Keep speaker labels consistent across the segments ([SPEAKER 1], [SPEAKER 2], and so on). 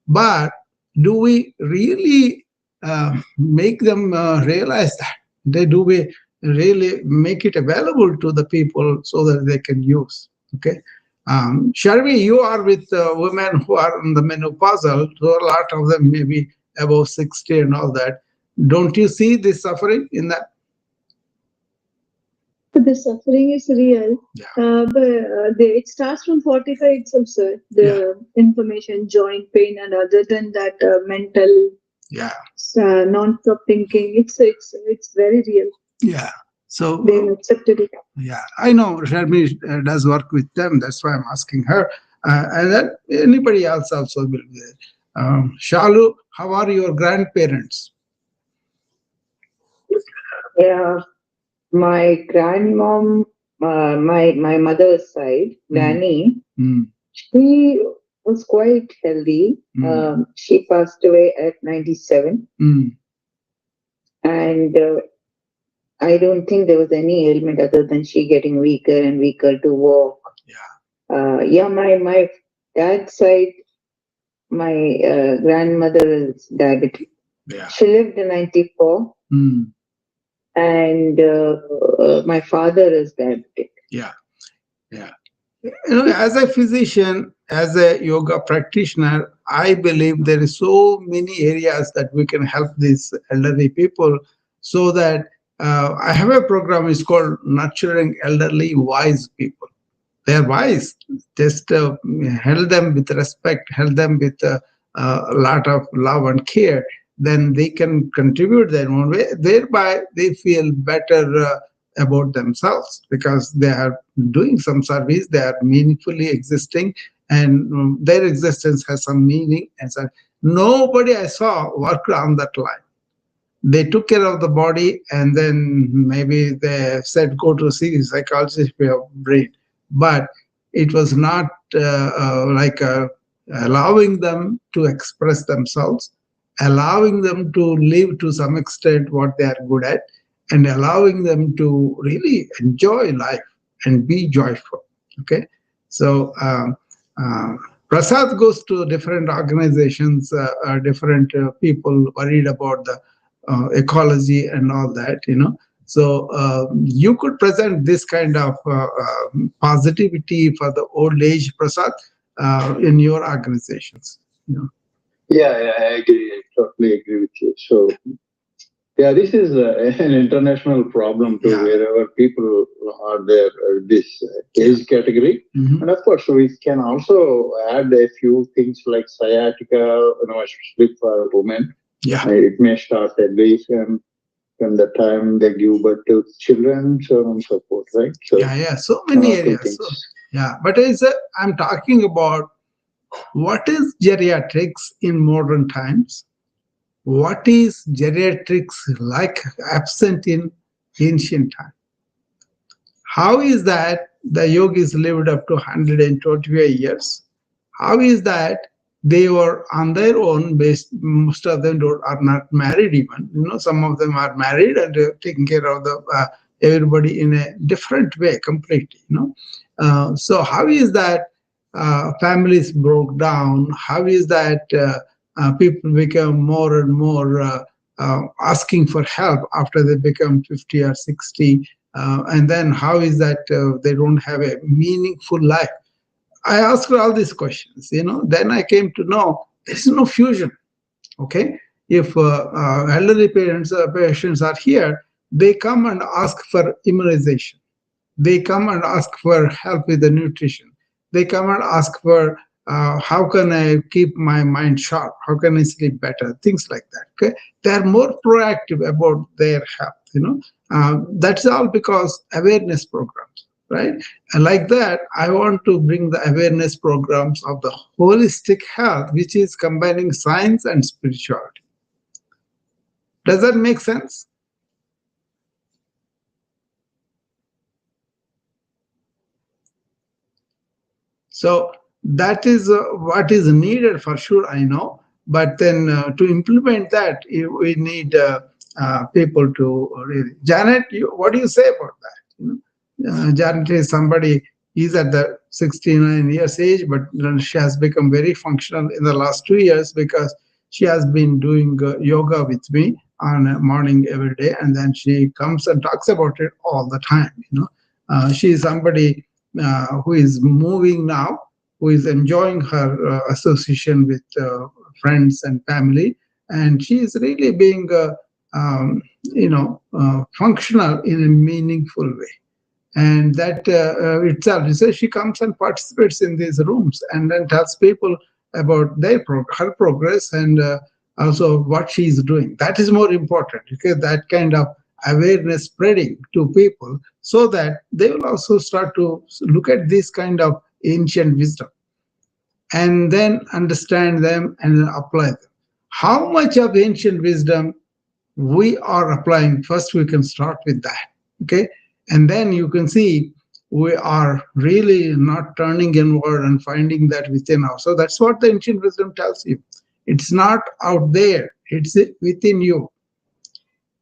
[SPEAKER 1] but do we really make them realize that? Do we really make it available to the people so that they can use? Okay. Sharvi, you are with women who are in the menopausal, so a lot of them maybe above 60 and all that. Don't you see this suffering in that?
[SPEAKER 2] The suffering is real,
[SPEAKER 1] Yeah.
[SPEAKER 2] it starts from 45 itself, sir.
[SPEAKER 1] Yeah.
[SPEAKER 2] The inflammation, joint pain, and other than that, mental
[SPEAKER 1] Yeah.
[SPEAKER 2] non-stop thinking. It's very real.
[SPEAKER 1] Yeah.
[SPEAKER 2] They
[SPEAKER 1] So,
[SPEAKER 2] accepted it.
[SPEAKER 1] yeah, I know Sharmi does work with them. That's why I'm asking her. And then anybody else also will be there. Shalu, how are your grandparents?
[SPEAKER 3] Yeah, my grandmom, my mother's side,
[SPEAKER 1] Mm,
[SPEAKER 3] Granny,
[SPEAKER 1] mm,
[SPEAKER 3] she was quite healthy.
[SPEAKER 1] mm,
[SPEAKER 3] She passed away at 97,
[SPEAKER 1] mm.
[SPEAKER 3] and I don't think there was any ailment other than she getting weaker and weaker to walk.
[SPEAKER 1] Yeah,
[SPEAKER 3] Yeah, my dad's side, my grandmother is diabetic.
[SPEAKER 1] yeah.
[SPEAKER 3] She lived in 94,
[SPEAKER 1] Mm,
[SPEAKER 3] and my father is diabetic.
[SPEAKER 1] yeah, yeah. As a physician, as a yoga practitioner, I believe there is so many areas that we can help these elderly people so that I have a program, it's called Nurturing Elderly Wise People. They are wise. Just held them with respect, held them with a lot of love and care. Then they can contribute their own way. Thereby, they feel better about themselves because they are doing some service. They are meaningfully existing, and their existence has some meaning. And so, nobody I saw worked on that line. They took care of the body, and then maybe they said go to see a psychologist for your brain, but it was not like allowing them to express themselves, allowing them to live to some extent what they are good at, and allowing them to really enjoy life and be joyful. Okay. So uh, Prasad goes to different organizations, different people worried about the ecology and all that, so you could present this kind of positivity for the old age, Prasad, in your organizations.
[SPEAKER 4] Yeah, I agree. I totally agree with you. So, yeah, this is an international problem too,
[SPEAKER 1] Yeah.
[SPEAKER 4] wherever people are there, this age category.
[SPEAKER 1] Mhm.
[SPEAKER 4] And of course, we can also add a few things like sciatica, especially for women.
[SPEAKER 1] Yeah.
[SPEAKER 4] It may start early from the time they give birth to children, so on and so forth, right? So,
[SPEAKER 1] Yeah, so many
[SPEAKER 4] two
[SPEAKER 1] areas.
[SPEAKER 4] things.
[SPEAKER 1] So, yeah, but I'm talking about what is geriatrics in modern times. What is geriatrics like absent in ancient times? How is that the yogis lived up to 125 years? How is that they were on their own based? Most of them are not married even. Some of them are married and taking care of the everybody in a different way completely. So how is that families broke down? How is that people become more and more asking for help after they become 50 or 60? And then how is that they don't have a meaningful life? I asked all these questions, then I came to know there's no fusion. Okay. If elderly patients are here, they come and ask for immunization. They come and ask for help with the nutrition. They come and ask for how can I keep my mind sharp? How can I sleep better? Things like that. Okay, they are more proactive about their health. That's all because awareness programs, right? And like that, I want to bring the awareness programs of the holistic health, which is combining science and spirituality. Does that make sense? So that is what is needed for sure, I know. But then to implement that, we need people to really. Janet, what do you say about that? Janet is somebody is at the 69 years age, but she has become very functional in the last 2 years because she has been doing yoga with me on a morning every day, and then she comes and talks about it all the time. She is somebody who is moving now, who is enjoying her association with friends and family, and she is really being functional in a meaningful way. And that itself, so she comes and participates in these rooms and then tells people about her progress, and also what she is doing. That is more important, because that kind of awareness spreading to people, so that they will also start to look at this kind of ancient wisdom and then understand them and then apply them. How much of ancient wisdom we are applying? First we can start with that, okay, and then you can see we are really not turning inward and finding that within us. So that's what the ancient wisdom tells you. It's not out there, it's within you,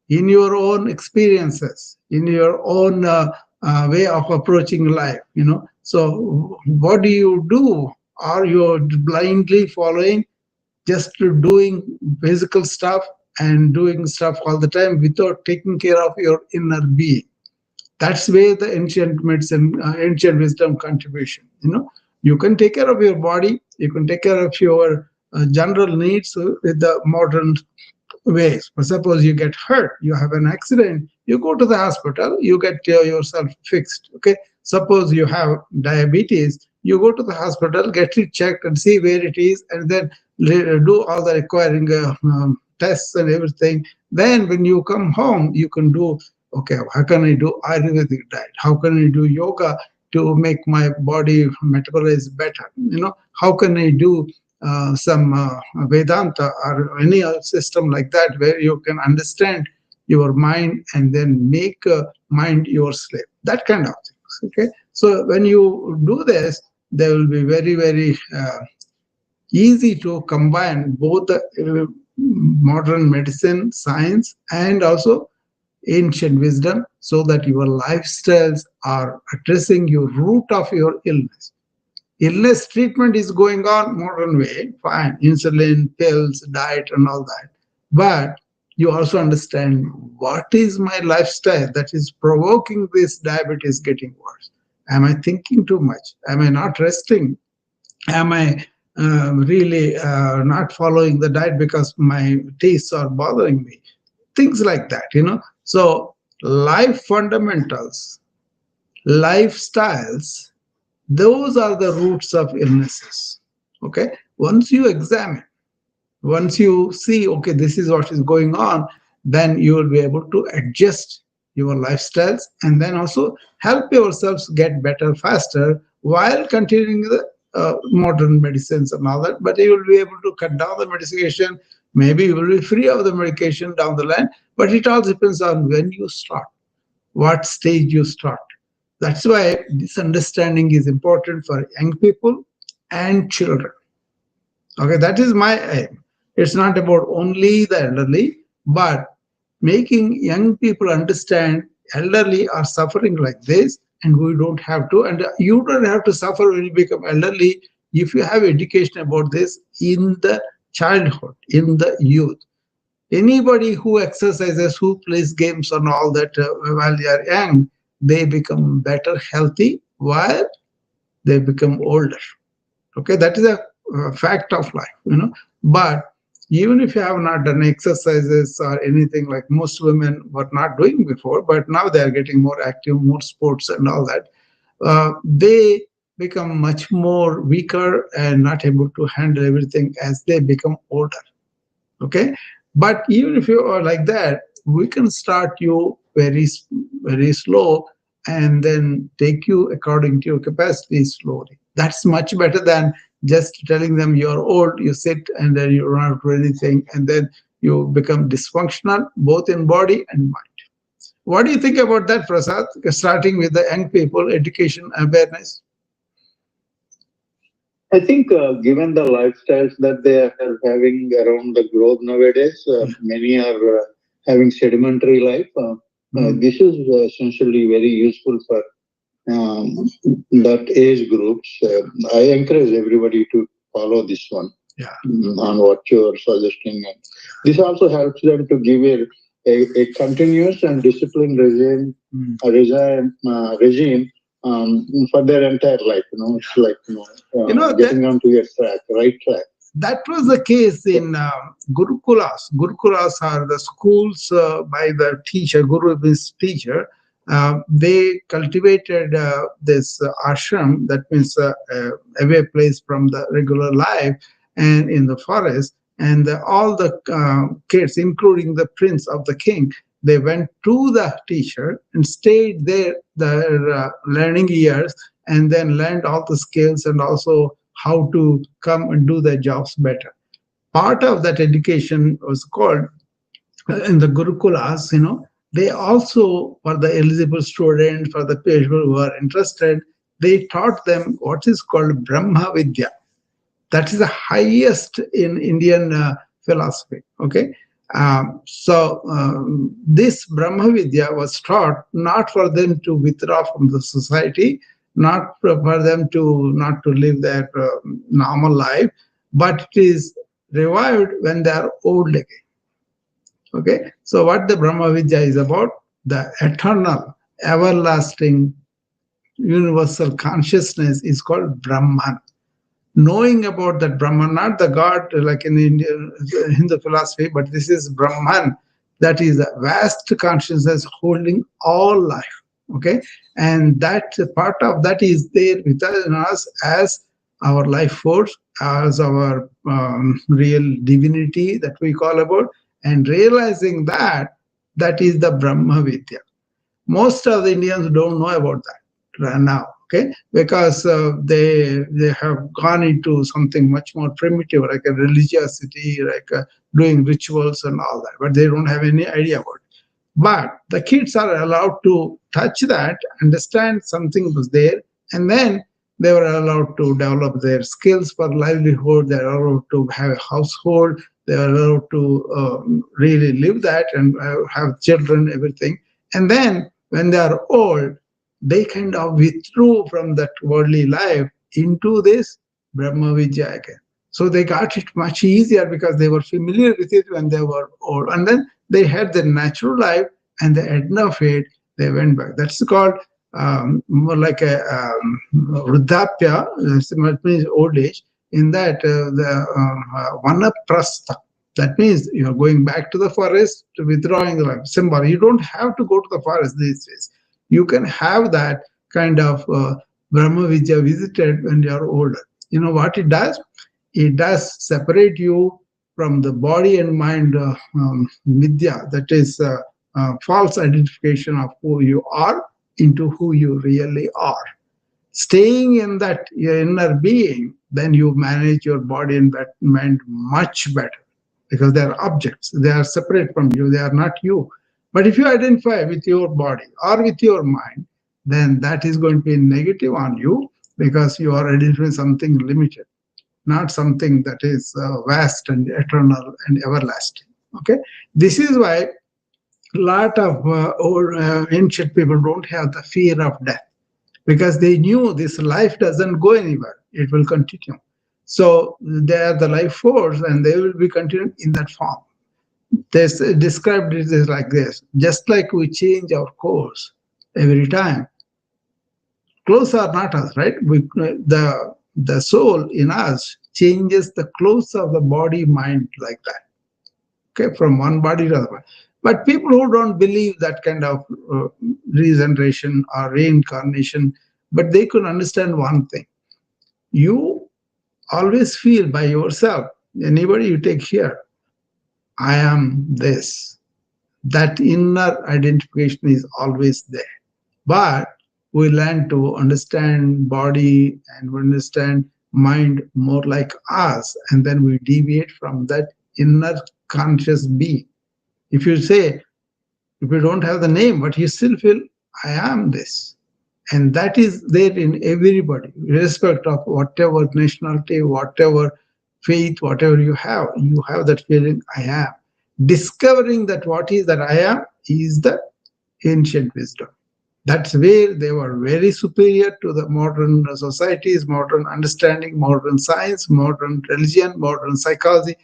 [SPEAKER 1] in your own experiences, in your own way of approaching life. So what do you do? Are you blindly following, just doing physical stuff and doing stuff all the time without taking care of your inner being? That's where the ancient medicine, ancient wisdom contribution. You can take care of your body, you can take care of your general needs with the modern ways. But suppose you get hurt, you have an accident, you go to the hospital, you get yourself fixed. Okay. Suppose you have diabetes, you go to the hospital, get it checked and see where it is, and then do all the requiring tests and everything. Then when you come home, you can do, okay, how can I do Ayurvedic diet? How can I do yoga to make my body metabolize better? How can I do some Vedanta or any other system like that, where you can understand your mind and then make mind your slave, that kind of things. Okay, so when you do this, they will be very, very easy to combine both the modern medicine, science, and also ancient wisdom, so that your lifestyles are addressing your root of your illness. Illness treatment is going on modern way, fine, insulin, pills, diet, and all that. But you also understand, what is my lifestyle that is provoking this diabetes getting worse? Am I thinking too much? Am I not resting? Am I really not following the diet because my tastes are bothering me? Things like that. So life fundamentals, lifestyles, those are the roots of illnesses. Okay. Once you examine, once you see, okay, this is what is going on, then you will be able to adjust your lifestyles and then also help yourselves get better faster while continuing the modern medicines and all that. But you will be able to cut down the medication. Maybe you will be free of the medication down the line, but it all depends on when you start, what stage you start. That's why this understanding is important for young people and children. Okay, that is my aim. It's not about only the elderly, but making young people understand elderly are suffering like this, and we don't have to, and you don't have to suffer when you become elderly if you have education about this in the childhood, in the youth. Anybody who exercises, who plays games and all that while they are young, they become better healthy while they become older. Okay, that is a fact of life. But even if you have not done exercises or anything, like most women were not doing before, but now they are getting more active, more sports and all that, they become much more weaker and not able to handle everything as they become older. Okay, but even if you are like that, we can start you very, very slow and then take you according to your capacity slowly. That's much better than just telling them you're old, you sit and then you don't have to do anything, and then you become dysfunctional both in body and mind. What do you think about that, Prasad? Starting with the young people, education, awareness.
[SPEAKER 4] I think, given the lifestyles that they are having around the globe nowadays, many are having sedimentary life. This is essentially very useful for um, that age groups. I encourage everybody to follow this one
[SPEAKER 1] Yeah.
[SPEAKER 4] On what you're suggesting. And this also helps them to give a continuous and disciplined regime for their entire life. It's like
[SPEAKER 1] That
[SPEAKER 4] getting onto a right track.
[SPEAKER 1] that was the case in Gurukulas. Gurukulas are the schools by the teacher, Guru means teacher. They cultivated this ashram, that means away place from the regular life and in the forest. And all the kids, including the prince of the king, they went to the teacher and stayed there their learning years, and then learned all the skills and also how to come and do their jobs better. Part of that education was called in the Gurukulas, they also, for the eligible students, for the people who are interested, they taught them what is called Brahma Vidya. That is the highest in Indian philosophy. Okay. This Brahma Vidya was taught not for them to withdraw from the society, not for them to not to live their normal life, but it is revived when they are old again. Okay. So what the Brahma Vidya is about? The eternal, everlasting, universal consciousness is called Brahman. Knowing about that Brahman, not the God like in Indian Hindu philosophy, but this is Brahman, that is a vast consciousness holding all life. Okay, and that part of that is there within us as our life force, as our real divinity that we call about, and realizing that that is the Brahma Vidya. Most of the Indians don't know about that right now, okay, because they have gone into something much more primitive, like a religiosity, like doing rituals and all that, but they don't have any idea about it. But the kids are allowed to touch that, understand something was there, and then they were allowed to develop their skills for livelihood. They are allowed to have a household. They are allowed to really live that and have children, everything. And then when they are old, they kind of withdrew from that worldly life into this Brahma Vidya again. So they got it much easier because they were familiar with it when they were old. And then they had the natural life, and the end of it, they went back. That's called more like a vruddhapya, it means old age. In that, the vanaprastha, that means you're going back to the forest, to withdrawing the life. Symbol. You don't have to go to the forest these days. You can have that kind of Brahma Vidya visited when you are older. You know what it does? It does separate you from the body and mind Vidya, that is false identification of who you are into who you really are. Staying in that your inner being, then you manage your body and mind much better, because they are objects. They are separate from you. They are not you. But if you identify with your body or with your mind, then that is going to be negative on you, because you are identifying something limited, not something that is vast and eternal and everlasting. Okay, this is why a lot of old ancient people don't have the fear of death, because they knew this life doesn't go anywhere; it will continue. So they are the life force, and they will be continuing in that form. They described it as like this: just like we change our course every time, clothes are not us, right? The soul in us changes the clothes of the body mind like that. Okay, from one body to another. But people who don't believe that kind of regeneration or reincarnation, but they could understand one thing: you always feel by yourself. Anybody you take here, I am this. That inner identification is always there. But we learn to understand body and we understand mind more like us, and then we deviate from that inner conscious being. If you say, if you don't have the name, but you still feel, I am this. And that is there in everybody, irrespective of whatever nationality, whatever faith, whatever you have that feeling, I am. Discovering that what is that I am is the ancient wisdom. That's where they were very superior to the modern societies, modern understanding, modern science, modern religion, modern psychology,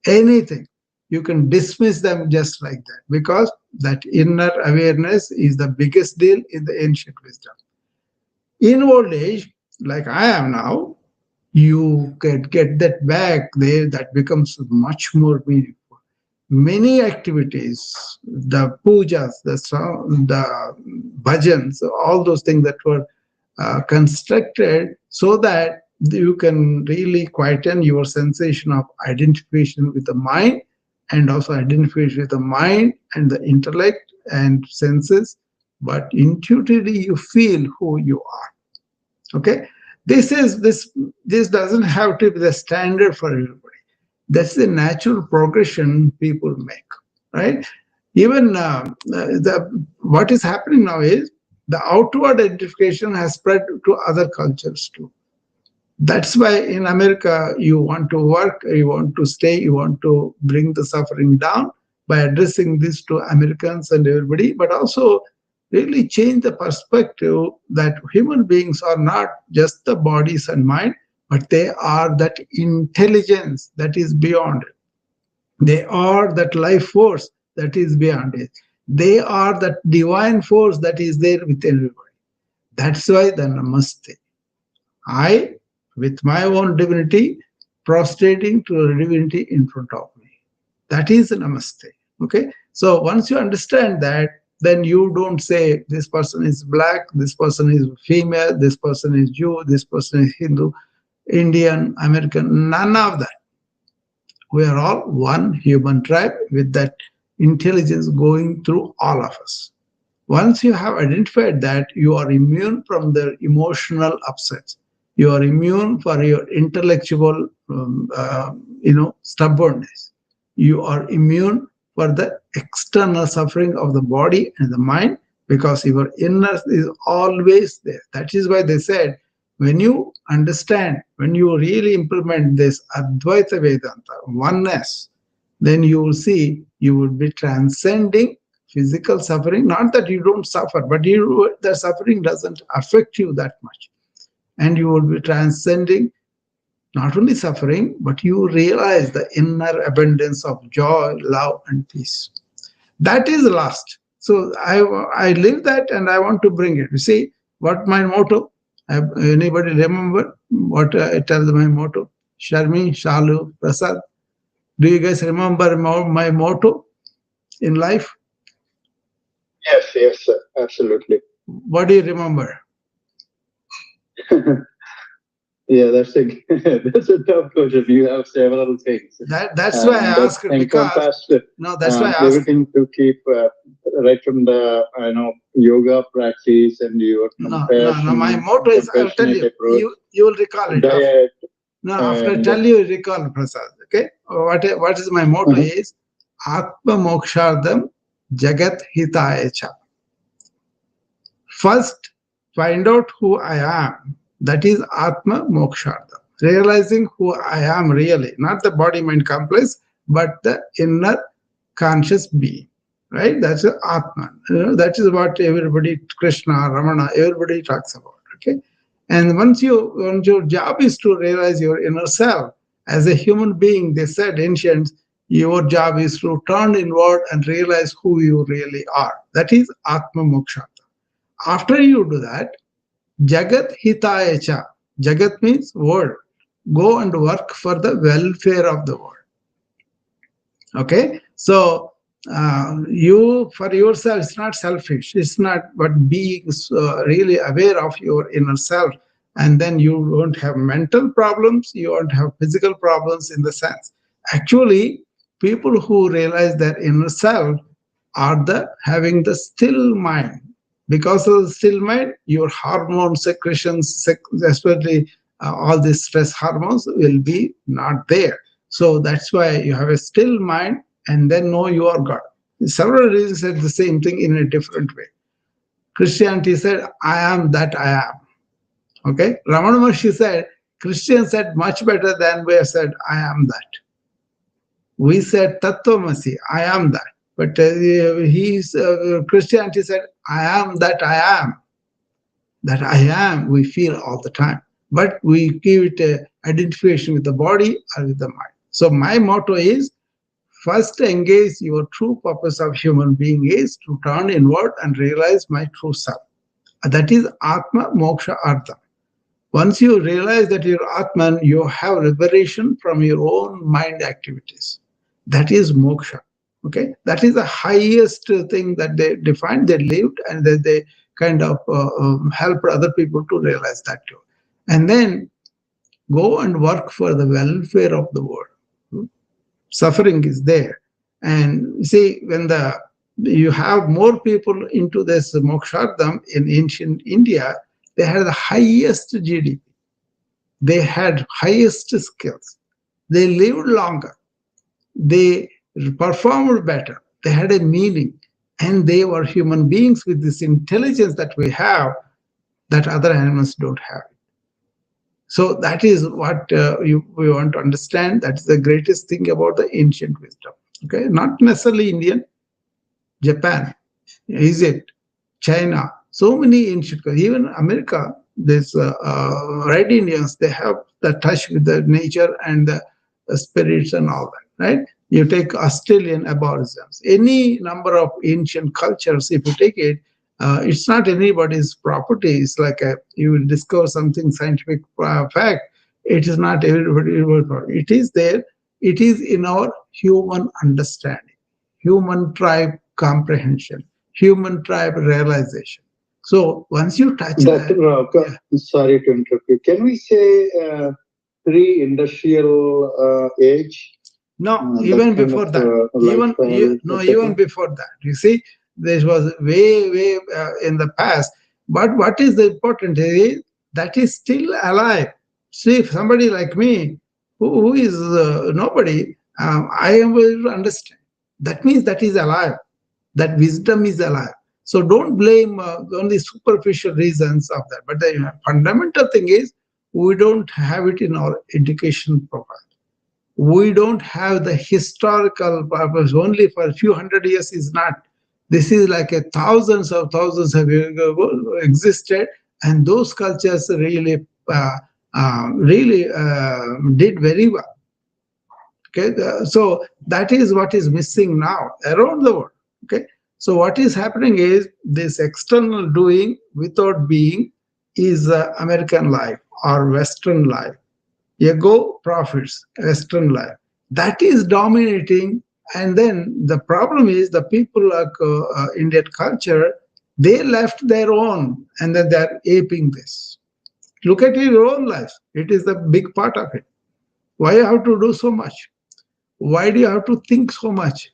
[SPEAKER 1] anything. You can dismiss them just like that because that inner awareness is the biggest deal in the ancient wisdom. In old age, like I am now, you can get that back there, that becomes much more meaningful. Many activities, the pujas, the bhajans, all those things that were constructed so that you can really quieten your sensation of identification with the mind, and also identification with the mind and the intellect and senses, but intuitively you feel who you are. Okay, this doesn't have to be the standard for everybody. That's the natural progression people make, right? Even the what is happening now is the outward identification has spread to other cultures too. That's why in America, you want to work, you want to stay, you want to bring the suffering down by addressing this to Americans and everybody, but also really change the perspective that human beings are not just the bodies and mind, but they are that intelligence that is beyond it. They are that life force that is beyond it. They are that divine force that is there within everybody. That's why the namaste. I, with my own divinity, prostrating to a divinity in front of me. That is namaste. Okay. So once you understand that, then you don't say this person is black, this person is female, this person is Jew, this person is Hindu, Indian, American, none of that. We are all one human tribe with that intelligence going through all of us. Once you have identified that, you are immune from the emotional upsets. You are immune for your intellectual, stubbornness. You are immune for the external suffering of the body and the mind because your inner is always there. That is why they said, when you understand, when you really implement this Advaita Vedanta, oneness, then you will see you will be transcending physical suffering. Not that you don't suffer, but the suffering doesn't affect you that much. And you will be transcending not only suffering, but you realize the inner abundance of joy, love, and peace. That is last. So I live that and I want to bring it. You see, what my motto? Anybody remember what I tell my motto? Sharmi, Shalu, Prasad. Do you guys remember my motto in life?
[SPEAKER 4] Yes, yes, sir. Absolutely.
[SPEAKER 1] What do you remember?
[SPEAKER 4] Yeah, that's a that's a tough question. You have several things
[SPEAKER 1] That's why I
[SPEAKER 4] that
[SPEAKER 1] asked it because
[SPEAKER 4] encompassed
[SPEAKER 1] no, that's why I asked.
[SPEAKER 4] everything to keep right from the yoga practice and your
[SPEAKER 1] No. My motto is, I'll tell
[SPEAKER 4] compassionate
[SPEAKER 1] you.
[SPEAKER 4] approach,
[SPEAKER 1] You will recall it.
[SPEAKER 4] diet,
[SPEAKER 1] No, after I
[SPEAKER 4] and
[SPEAKER 1] tell you, recall, Prasad. Okay. What is my motto
[SPEAKER 4] uh-huh,
[SPEAKER 1] is Atma Mokshardam Jagat Hitaya Cha. First, find out who I am. That is Atma Mokshardha. Realizing who I am really, not the body mind complex, but the inner conscious being. Right? That's Atman. That is what everybody, Krishna, Ramana, everybody talks about. Okay. And once your job is to realize your inner self, as a human being, they said ancients, your job is to turn inward and realize who you really are. That is Atma Moksha. After you do that, Jagat Hitaya Cha. Jagat means world. Go and work for the welfare of the world. Okay, so you for yourself, it's not selfish. It's not, but being really aware of your inner self, and then you won't have mental problems. You won't have physical problems in the sense. Actually, people who realize their inner self are the having the still mind. Because of the still mind, your hormone secretions, especially all these stress hormones, will be not there. So that's why you have a still mind and then know you are God. Several religions said the same thing in a different way. Christianity said, I am that I am. Okay? Ramana Maharshi said, Christians said much better than we have said, I am that. We said Tattvamasi, I am that. But Christianity said, I am that I am. That I am, we feel all the time. But we give it a identification with the body or with the mind. So my motto is, first engage your true purpose of human being is to turn inward and realize my true self. That is Atma Moksha Artha. Once you realize that you're Atman, you have liberation from your own mind activities. That is moksha. Okay, that is the highest thing that they defined. They lived, and that they kind of helped other people to realize that too. And then go and work for the welfare of the world. Suffering is there, and see, when the you have more people into this mokshardham in ancient India, they had the highest GDP, they had highest skills, they lived longer, they performed better, they had a meaning, and they were human beings with this intelligence that we have that other animals don't have. So that is what we want to understand. That's the greatest thing about the ancient wisdom. Okay, not necessarily Indian, Japan, Egypt, China, so many ancient, even America, this red Indians, they have the touch with the nature and the spirits and all that, right? You take Australian aborigines, any number of ancient cultures, if you take it, it's not anybody's property. It's like you will discover something scientific fact. It is not everybody's property. It is there. It is in our human understanding, human tribe comprehension, human tribe realization. So once you touch
[SPEAKER 4] Dr.
[SPEAKER 1] that,
[SPEAKER 4] Rauka,
[SPEAKER 1] yeah.
[SPEAKER 4] sorry to interrupt you. Can we say pre-industrial age?
[SPEAKER 1] No,
[SPEAKER 4] That
[SPEAKER 1] even
[SPEAKER 4] kind
[SPEAKER 1] before
[SPEAKER 4] of
[SPEAKER 1] that,
[SPEAKER 4] lifestyle,
[SPEAKER 1] no, even
[SPEAKER 4] etc.
[SPEAKER 1] before that. You see, this was way in the past. But what is the important is that is still alive. See, if somebody like me, who is nobody, I am able to understand. That means that is alive. That wisdom is alive. So don't blame only superficial reasons of that. But the fundamental thing is we don't have it in our education profile. We don't have the historical purpose. Only for a few hundred years is not. This is like a thousands of years ago existed, and those cultures really did very well. Okay, so that is what is missing now around the world. Okay, so what is happening is this external doing without being is American life or Western life. Ego profits, Western life. That is dominating. And then the problem is the people like Indian culture, they left their own and then they're aping this. Look at your own life. It is the big part of it. Why you have to do so much? Why do you have to think so much?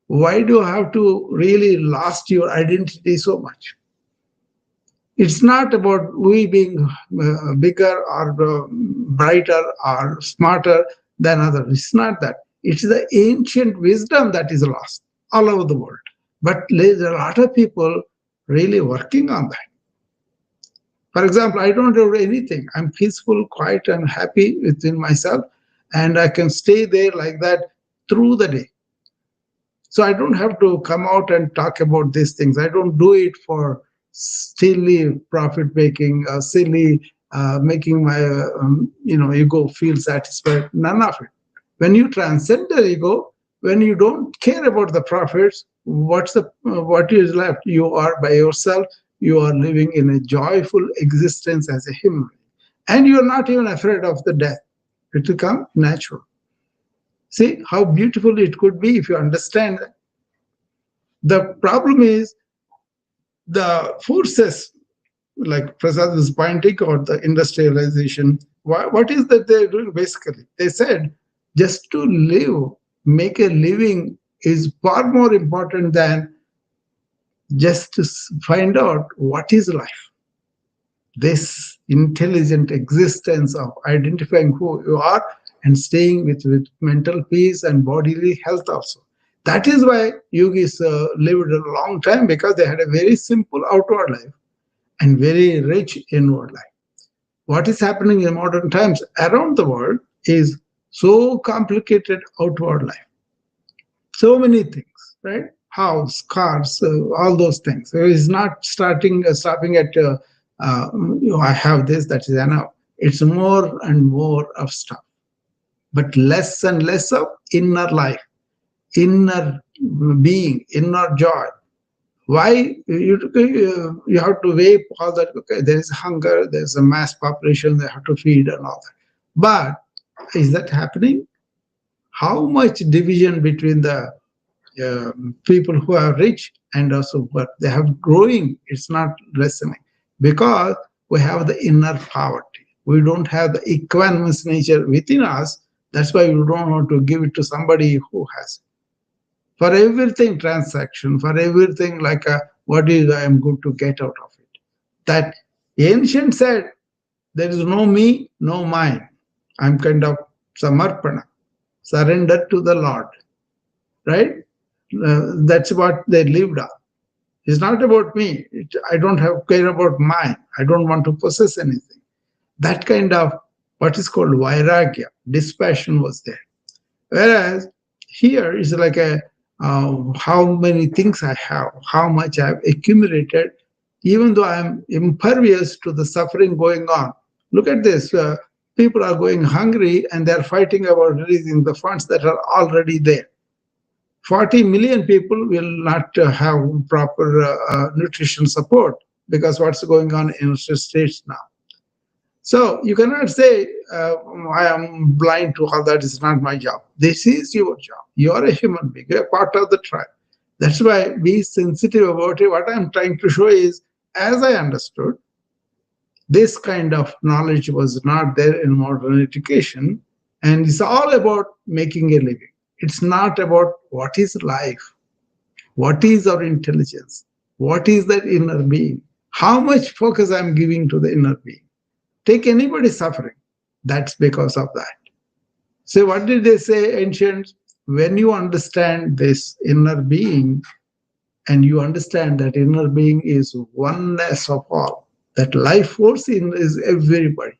[SPEAKER 1] Why do you have to really lost your identity so much? It's not about we being bigger or brighter or smarter than others. It's not that. It's the ancient wisdom that is lost all over the world. But there's a lot of people really working on that. For example, I don't do anything. I'm peaceful, quiet, and happy within myself, and I can stay there like that through the day. So I don't have to come out and talk about these things. I don't do it for silly profit making, silly making my ego feel satisfied. None of it. When you transcend the ego, when you don't care about the profits, what is left? You are by yourself. You are living in a joyful existence as a human, and you are not even afraid of the death. It will come natural. See how beautiful it could be if you understand that. The problem is the forces, like Prasad was pointing out, the industrialization. What is that they're doing basically? They said just to live, make a living is far more important than just to find out what is life. This intelligent existence of identifying who you are and staying with mental peace and bodily health also. That is why yogis lived a long time, because they had a very simple outward life and very rich inward life. What is happening in modern times around the world is so complicated outward life. So many things, right? house, cars, all those things. So it's not stopping at I have this, that is enough. It's more and more of stuff, but less and less of inner life, inner being, inner joy. Why you have to weigh all that? Okay, there is hunger, there is a mass population, they have to feed and all that. But is that happening? How much division between the people who are rich and also but they have growing? It's not lessening because we have the inner poverty. We don't have the equanimous nature within us. That's why we don't want to give it to somebody who has. For everything transaction, for everything like a, what is I am going to get out of it. That ancient said, there is no me, no mine. I'm kind of samarpana, surrender to the Lord, right? That's what they lived on. It's not about me. I don't have care about mine. I don't want to possess anything. That kind of what is called vairagya, dispassion was there. Whereas here is like a how many things I have, how much I have accumulated, even though I am impervious to the suffering going on. Look at this. People are going hungry and they're fighting about releasing the funds that are already there. 40 million people will not have proper nutrition support because what's going on in United States now. So you cannot say, I am blind to all that, is not my job. This is your job. You are a human being, you are part of the tribe. That's why be sensitive about it. What I'm trying to show is, as I understood, this kind of knowledge was not there in modern education. And it's all about making a living. It's not about what is life, what is our intelligence, what is that inner being, how much focus I'm giving to the inner being. Take anybody suffering, that's because of that. So what did they say, ancients? When you understand this inner being and you understand that inner being is oneness of all, that life force in is everybody.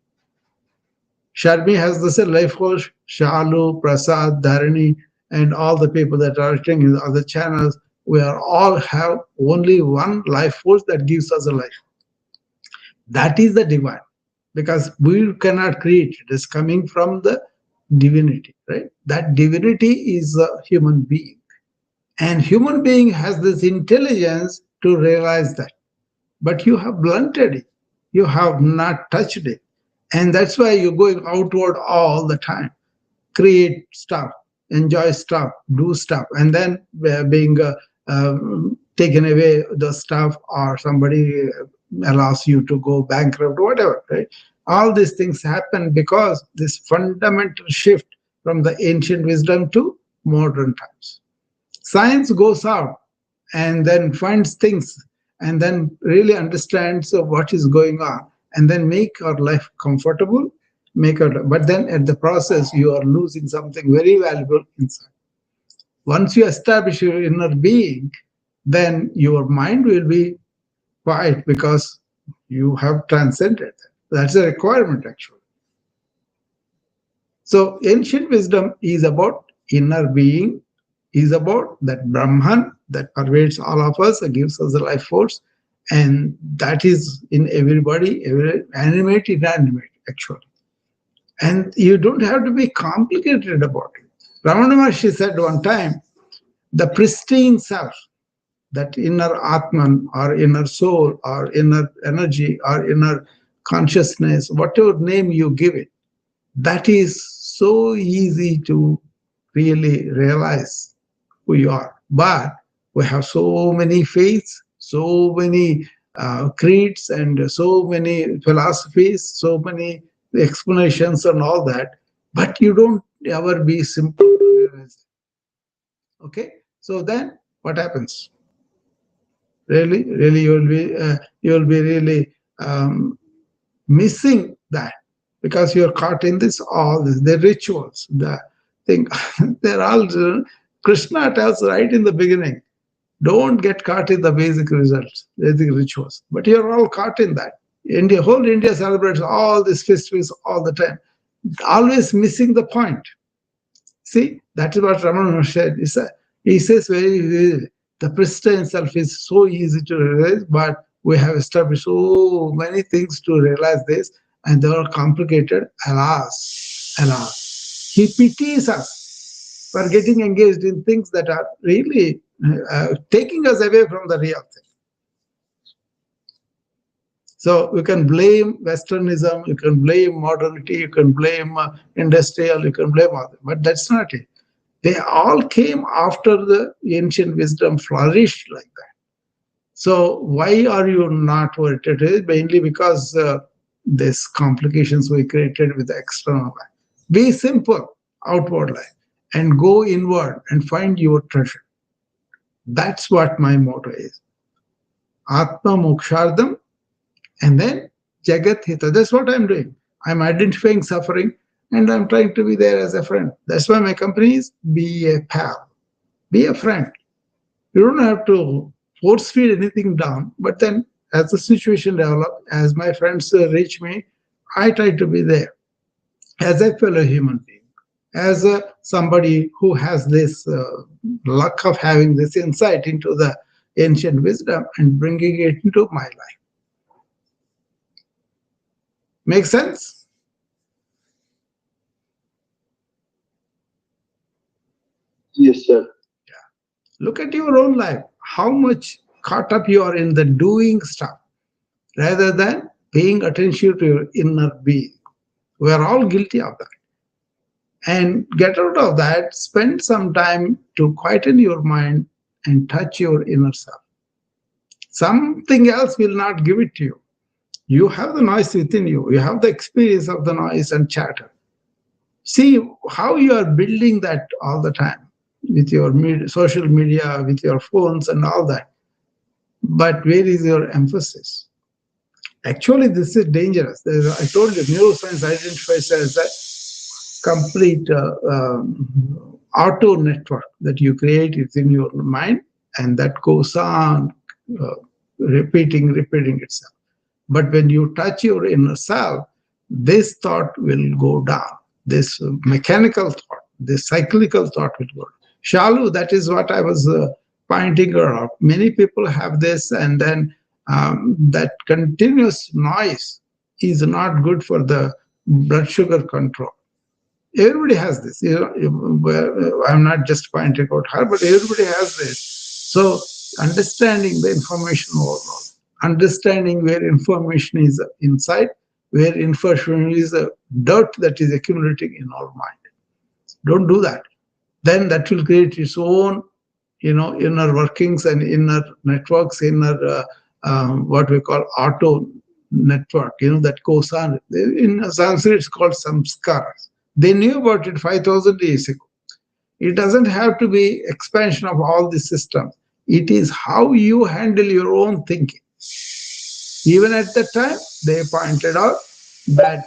[SPEAKER 1] Sharmi has the same life force, Shalu, Prasad, Dharani, and all the people that are writing in other channels, we are all have only one life force that gives us a life. That is the divine, because we cannot create it. It is coming from the divinity, right? That divinity is a human being. And human being has this intelligence to realize that. But you have blunted it. You have not touched it. And that's why you're going outward all the time. Create stuff, enjoy stuff, do stuff, and then being taken away the stuff, or somebody allows you to go bankrupt, whatever, right? All these things happen because this fundamental shift from the ancient wisdom to modern times. Science goes out and then finds things and then really understands what is going on and then make our life comfortable, but then at the process you are losing something very valuable inside. Once you establish your inner being, then your mind will be quiet because you have transcended that. That's a requirement actually. So ancient wisdom is about inner being, is about that Brahman that pervades all of us and gives us the life force. And that is in everybody, every animate, inanimate, actually. And you don't have to be complicated about it. Ramana Maharshi said one time, the pristine self, that inner Atman or inner soul or inner energy or inner consciousness, whatever name you give it, that is so easy to really realize who you are. But we have so many faiths, so many creeds, and so many philosophies, so many explanations, and all that. But you don't ever be simple to realize. Okay, so then what happens? Really, you will be really missing that because you're caught in this all this the rituals, the thing. They're all Krishna tells right in the beginning, don't get caught in the basic results, basic rituals. But you're all caught in that. Whole India celebrates all these festivals all the time, always missing the point. See, that is what Ramana said. He says very, very, The prista itself is so easy to realize, but we have established so many things to realize this, and they are complicated. Alas, alas. He pities us for getting engaged in things that are really taking us away from the real thing. So you can blame Westernism, you can blame modernity, you can blame industrial, you can blame other, but that's not it. They all came after the ancient wisdom flourished like that. So why are you not worried? It is mainly because these complications we created with the external life. Be simple, outward life, and go inward and find your treasure. That's what my motto is. Atma Mokshardam, and then Jagat Hita. That's what I'm doing. I'm identifying suffering and I'm trying to be there as a friend. That's why my company is be a pal, be a friend. You don't have to force feed anything down, but then as the situation develops, as my friends reach me, I try to be there as a fellow human being, as somebody who has this luck of having this insight into the ancient wisdom and bringing it into my life. Make sense?
[SPEAKER 4] Yes, sir.
[SPEAKER 1] Look at your own life, how much caught up you are in the doing stuff rather than paying attention to your inner being. We are all guilty of that. And get out of that, spend some time to quieten your mind and touch your inner self. Something else will not give it to you. You have the noise within you, you have the experience of the noise and chatter. See how you are building that all the time with your social media, with your phones and all that. But where is your emphasis? Actually, this is dangerous. I told you, neuroscience identifies as a complete auto network that you create within your mind, and that goes on uh, repeating itself. But when you touch your inner self, this thought will go down. This mechanical thought, this cyclical thought will go down. Shalu, that is what I was pointing out. Many people have this, and then that continuous noise is not good for the blood sugar control. Everybody has this. I'm not just pointing out her, but everybody has this. So understanding the information overload, understanding where information is inside, where information is a dirt that is accumulating in our mind. Don't do that. Then that will create its own, inner workings and inner networks, inner what we call auto network, that goes on. In Sanskrit, it's called samskaras. They knew about it 5,000 years ago. It doesn't have to be expansion of all the systems. It is how you handle your own thinking. Even at that time, they pointed out that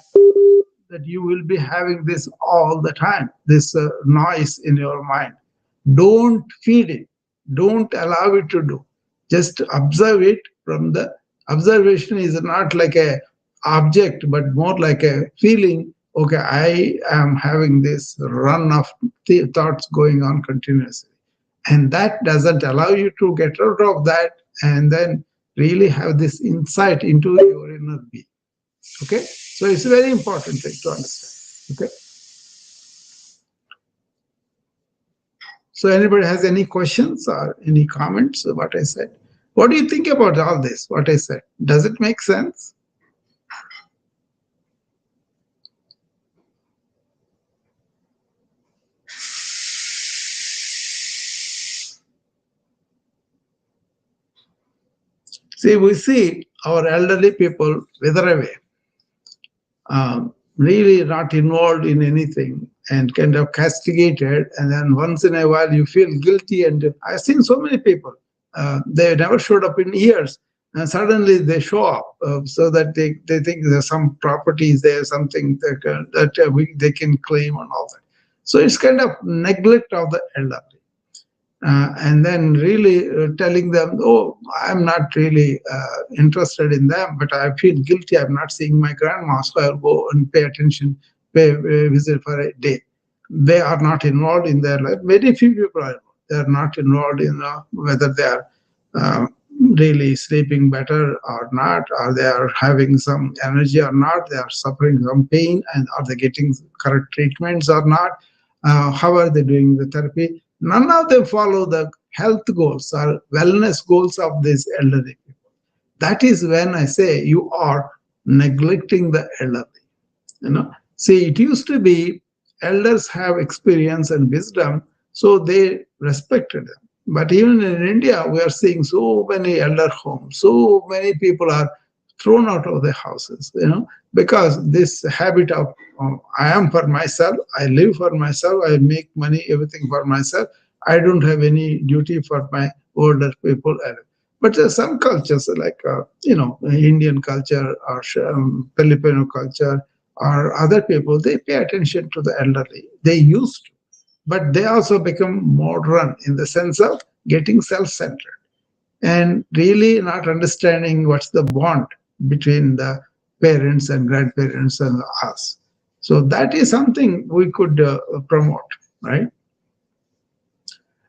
[SPEAKER 1] you will be having this all the time, this noise in your mind. Don't feed it. Don't allow it to do. Just observe it from the observation is not like a object, but more like a feeling. Okay, I am having this run of thoughts going on continuously. And that doesn't allow you to get out of that and then really have this insight into your inner being. Okay, so it's a very important thing to understand. Okay, so anybody has any questions or any comments of what I said? What do you think about all this, what I said? Does it make sense? See, we see our elderly people wither away, really not involved in anything and kind of castigated. And then once in a while you feel guilty. And I've seen so many people, they never showed up in years. And suddenly they show up so that they think there's some properties there, something they can claim and all that. So it's kind of neglect of the elderly. And then really telling them, oh, I'm not really interested in them, but I feel guilty. I'm not seeing my grandma, so I'll go and pay attention, pay visit for a day. They are not involved in their life. Very few people are involved. They're not involved in whether they are uh, really sleeping better or not, or they are having some energy or not, they are suffering some pain, and are they getting correct treatments or not, how are they doing the therapy. None of them follow the health goals or wellness goals of these elderly people. That is when I say you are neglecting the elderly. See, it used to be elders have experience and wisdom, so they respected them. But even in India, we are seeing so many elder homes, so many people are thrown out of their houses, because this habit of I am for myself, I live for myself, I make money, everything for myself, I don't have any duty for my older people. But there are some cultures like Indian culture or Filipino culture or other people, they pay attention to the elderly. They used to, but they also become modern in the sense of getting self-centered and really not understanding what's the bond between the parents and grandparents and us. So that is something we could promote, right?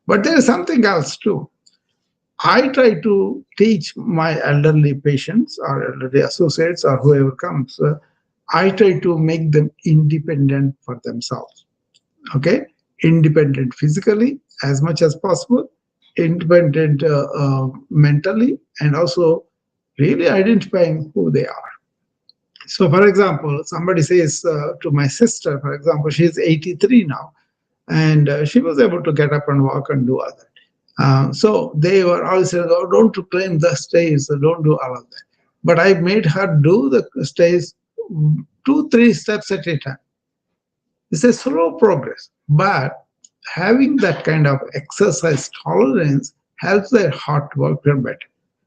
[SPEAKER 1] But there is something else too. I try to teach my elderly patients or elderly associates or whoever comes, I try to make them independent for themselves. Okay, independent physically as much as possible, independent mentally, and also really identifying who they are. So for example, somebody says to my sister, for example, she's 83 now, and she was able to get up and walk and do other. So they were always saying, oh, don't climb the stairs, don't do all of that. But I made her do the stairs 2 3 steps at a time. It's a slow progress, but having that kind of exercise tolerance helps their heart work better.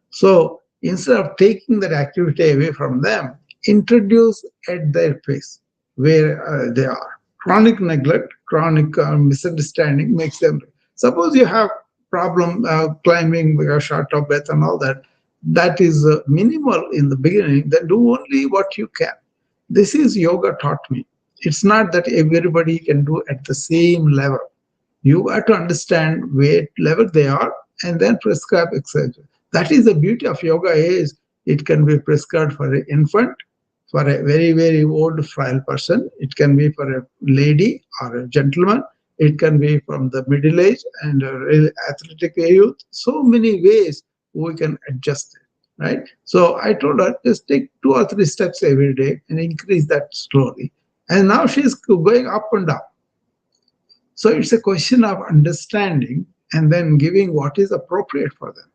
[SPEAKER 1] So instead of taking that activity away from them, introduce at their pace where they are. Chronic neglect, chronic misunderstanding makes them. Suppose you have problem climbing because short of breath and all that. That is minimal in the beginning. Then do only what you can. This is yoga taught me. It's not that everybody can do at the same level. You have to understand where level they are and then prescribe exercise. That is the beauty of yoga is it can be prescribed for an infant, for a very, very old frail person. It can be for a lady or a gentleman. It can be from the middle age and a really athletic youth. So many ways we can adjust it, right? So I told her just take 2 or 3 steps every day and increase that slowly. And now she's going up and down. So it's a question of understanding and then giving what is appropriate for them.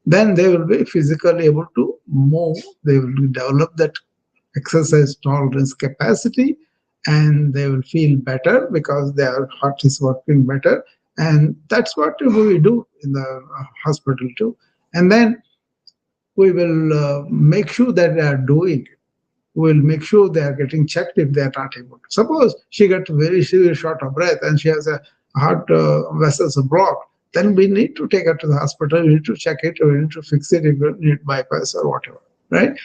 [SPEAKER 1] Then they will be physically able to move, they will develop that exercise tolerance capacity, and they will feel better because their heart is working better. And that's what we do in the hospital too. And then we will make sure that they are doing it. We'll make sure they are getting checked if they are not able to. Suppose she gets very severe short of breath and she has a heart vessels blocked, then we need to take her to the hospital. We need to check it, or we need to fix it if we need bypass or whatever, right?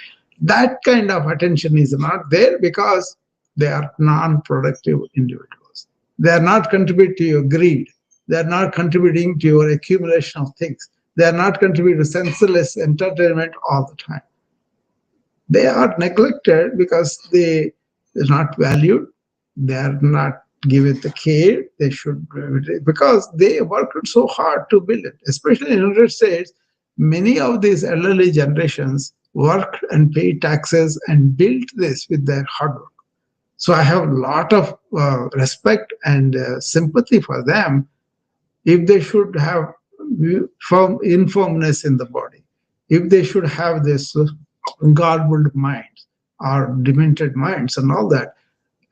[SPEAKER 1] That kind of attention is not there because they are non-productive individuals. They are not contributing to your greed. They are not contributing to your accumulation of things. They are not contributing to senseless entertainment all the time. They are neglected because they are not valued, they are not given the care they should, because they worked so hard to build it. Especially in the United States, many of these elderly generations worked and paid taxes and built this with their hard work. So I have a lot of respect and sympathy for them. If they should have informness in the body, if they should have this garbled minds or demented minds and all that,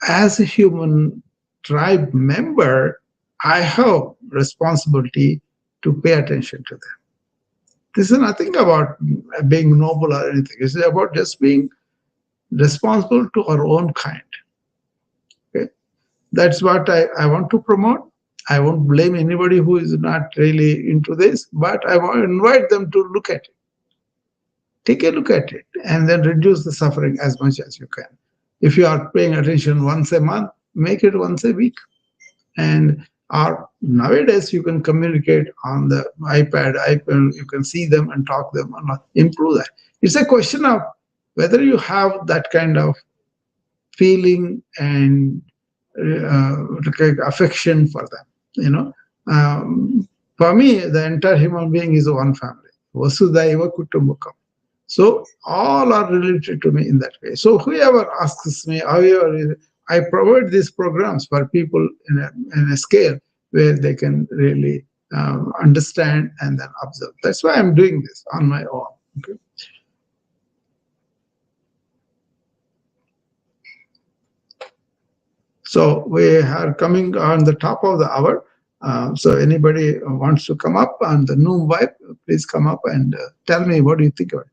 [SPEAKER 1] as a human tribe member, I have responsibility to pay attention to them. This is nothing about being noble or anything. It's about just being responsible to our own kind. Okay? That's what I want to promote. I won't blame anybody who is not really into this, but I want to invite them to look at it. Take a look at it and then reduce the suffering as much as you can. If you are paying attention once a month, make it once a week. And Or nowadays you can communicate on the iPad, iPhone, you can see them and talk them and improve that. It's a question of whether you have that kind of feeling and affection for them. For me, the entire human being is one family. Vasudhaiva Kutumbakam. So all are related to me in that way. So whoever asks me, however, I provide these programs for people in a scale where they can really understand and then observe. That's why I'm doing this on my own. Okay. So we are coming on the top of the hour. So anybody wants to come up on the noon vibe, please come up and tell me what do you think of it.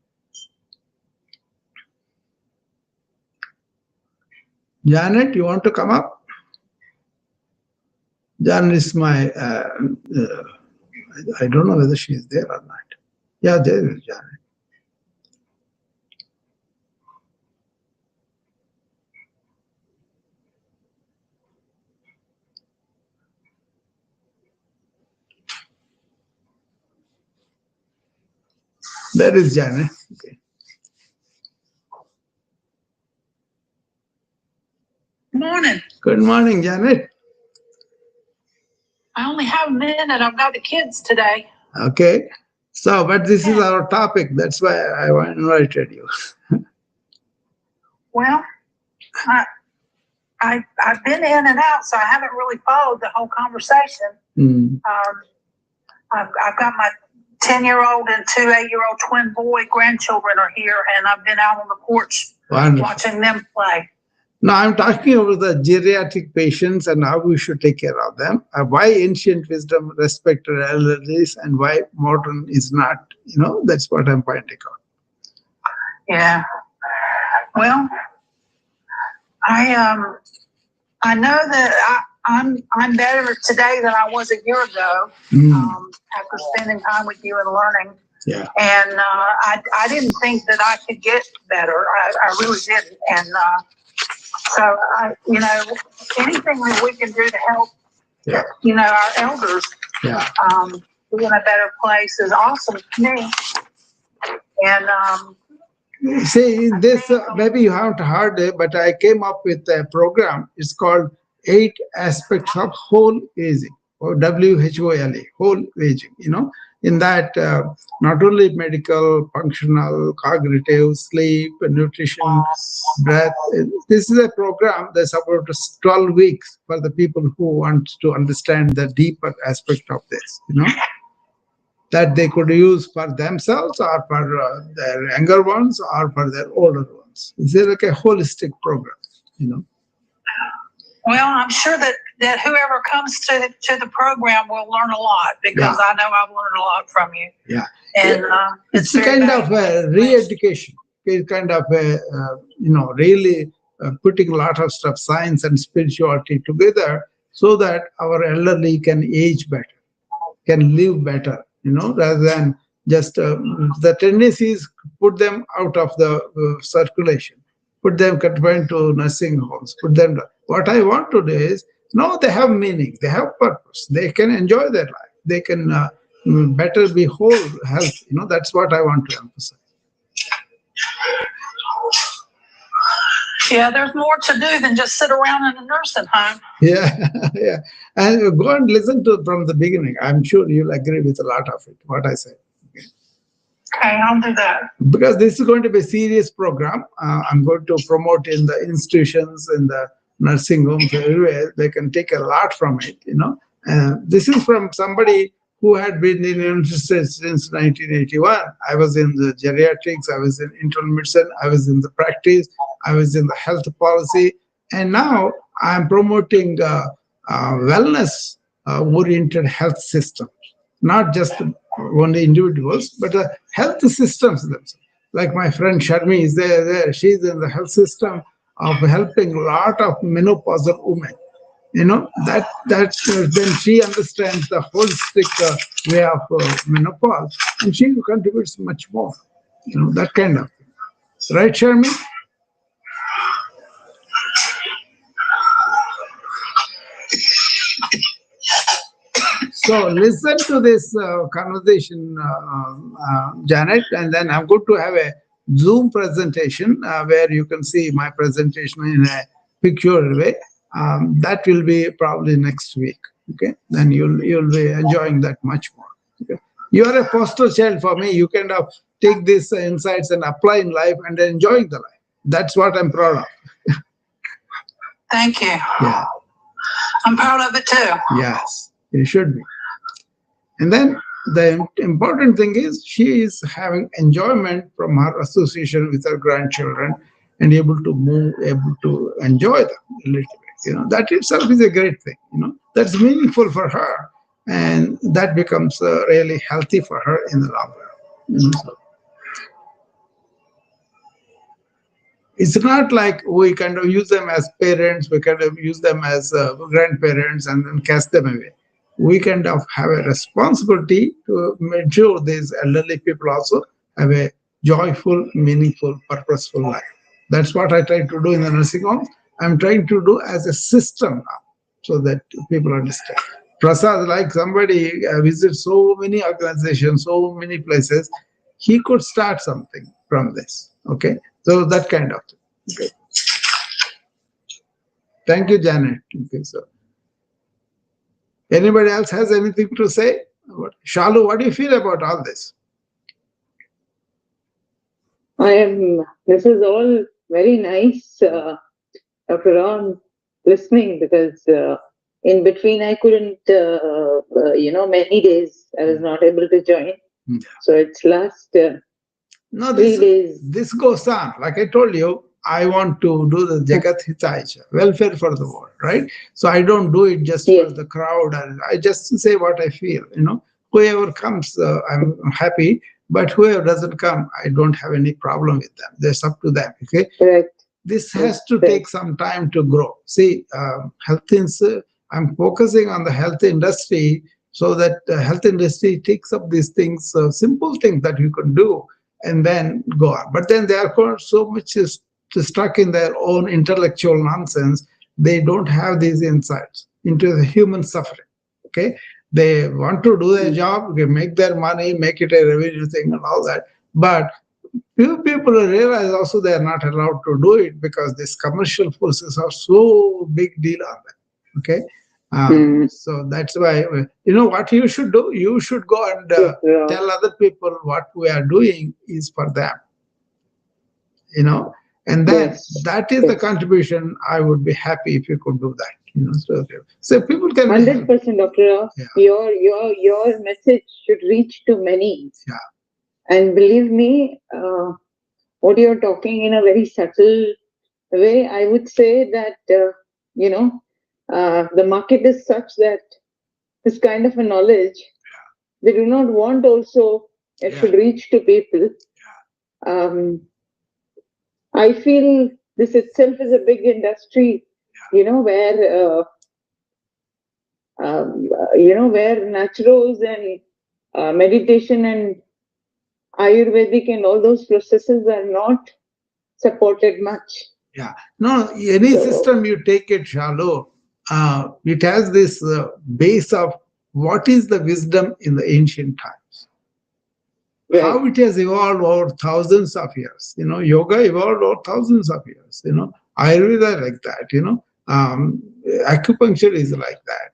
[SPEAKER 1] Janet, you want to come up? Janet is my, I don't know whether she is there or not. Yeah, there is Janet. There is Janet. Okay.
[SPEAKER 5] Morning.
[SPEAKER 1] Good morning, Janet.
[SPEAKER 5] I only have a minute. I've got the kids today.
[SPEAKER 1] Okay. So, but this is our topic. That's why I invited you.
[SPEAKER 5] Well, I've been in and out, so I haven't really followed the whole conversation.
[SPEAKER 1] Mm.
[SPEAKER 5] I've got my 10-year-old and 2 8-year-old twin boy grandchildren are here, and I've been out on the porch watching them play.
[SPEAKER 1] Now, I'm talking about the geriatric patients and how we should take care of them. Why ancient wisdom respected elderlies and why modern is not. That's what I'm pointing out.
[SPEAKER 5] Yeah. Well, I know that I'm better today than I was a year ago. After spending time with you and learning.
[SPEAKER 1] Yeah.
[SPEAKER 5] And I didn't think that I could get better. I really didn't. And so anything that we can do to help, our elders, be in a better place is awesome to me. And
[SPEAKER 1] see, this maybe you haven't heard it, but I came up with a program. It's called 8 Aspects of Whole Aging, or WHOLE, whole aging. In that, not only medical, functional, cognitive, sleep, nutrition, breath. This is a program that's about 12 weeks for the people who want to understand the deeper aspect of this, that they could use for themselves or for their younger ones or for their older ones. It's like a holistic program,
[SPEAKER 5] Well, I'm sure that whoever comes to the program will learn a lot because I know I've learned a lot from you.
[SPEAKER 1] Yeah.
[SPEAKER 5] And
[SPEAKER 1] it's a kind of a re-education. It's kind of a, really putting a lot of stuff, science and spirituality together so that our elderly can age better, can live better, rather than just the tendencies put them out of the circulation, put them confined to nursing homes, put them. What I want to do is, no, they have meaning, they have purpose, they can enjoy their life, they can better be whole health. That's what I want to emphasize.
[SPEAKER 5] Yeah, there's more to do than just sit around in a nursing home.
[SPEAKER 1] Yeah, yeah. And go and listen to it from the beginning. I'm sure you'll agree with a lot of it, what I said.
[SPEAKER 5] Okay, I'll do that.
[SPEAKER 1] Because this is going to be a serious program. I'm going to promote in the institutions, in the nursing homes, everywhere. They can take a lot from it, This is from somebody who had been in the United States since 1981. I was in the geriatrics, I was in internal medicine, I was in the practice, I was in the health policy, and now I'm promoting wellness oriented health systems, not just only individuals, but health systems themselves. Like my friend Sharmi is there. She's in the health system of helping a lot of menopausal women. That then she understands the holistic way of menopause, and she contributes much more. That kind of thing. Right, Sharmi? So listen to this conversation, Janet, and then I'm going to have a Zoom presentation where you can see my presentation in a pictorial way. That will be probably next week. Okay, then you'll be enjoying that much more. Okay, you are a poster child for me. You kind of take these insights and apply in life and enjoying the life. That's what I'm proud of.
[SPEAKER 5] Thank you.
[SPEAKER 1] Yeah.
[SPEAKER 5] I'm proud of it too.
[SPEAKER 1] Yes, you should be. And then the important thing is she is having enjoyment from her association with her grandchildren and able to move, able to enjoy them a little bit. That itself is a great thing. That's meaningful for her, and that becomes really healthy for her in the long run. So it's not like we kind of use them as parents, we kind of use them as grandparents and then cast them away. We kind of have a responsibility to make sure these elderly people also have a joyful, meaningful, purposeful life. That's what I try to do in the nursing homes. I'm trying to do as a system now so that people understand. Prasad, like somebody visits so many organizations, so many places, he could start something from this. Okay, so that kind of thing. Okay. Thank you, Janet. Okay, so anybody else has anything to say? Shalu, what do you feel about all this?
[SPEAKER 3] This is all very nice, Dr. Ram, listening, because in between I couldn't, many days I was not able to join.
[SPEAKER 1] Yeah.
[SPEAKER 3] So it's last
[SPEAKER 1] No,
[SPEAKER 3] 3 days.
[SPEAKER 1] this goes on. Like I told you, I want to do the Jagat Hitaicha, welfare for the world, right? So I don't do it just for the crowd, and I just say what I feel. Whoever comes, I'm happy. But whoever doesn't come, I don't have any problem with them. That's up to them. Okay.
[SPEAKER 3] Correct.
[SPEAKER 1] This has to take some time to grow. See, I'm focusing on the health industry so that the health industry takes up these things, simple things that you can do, and then go on. But then they are so much stuck in their own intellectual nonsense. They don't have these insights into the human suffering. Okay. They want to do their job, make their money, make it a revenue thing and all that. But few people realize also they are not allowed to do it because these commercial forces are so big deal on them. Okay. So that's why, what you should do? You should go and tell other people what we are doing is for them. And then that is the contribution. I would be happy if you could do that. So people can
[SPEAKER 3] 100%, Dr. Rao. Yeah. Your message should reach to many.
[SPEAKER 1] Yeah.
[SPEAKER 3] And believe me, what you're talking in a very subtle way, I would say that the market is such that this kind of a knowledge they do not want also it should reach to people. I feel this itself is a big industry, where where naturals and meditation and Ayurvedic and all those processes are not supported much.
[SPEAKER 1] Yeah. No, any system you take it, Shalu, it has this base of what is the wisdom in the ancient times. Right. How it has evolved over thousands of years. Yoga evolved over thousands of years. Ayurveda like that. Acupuncture is like that.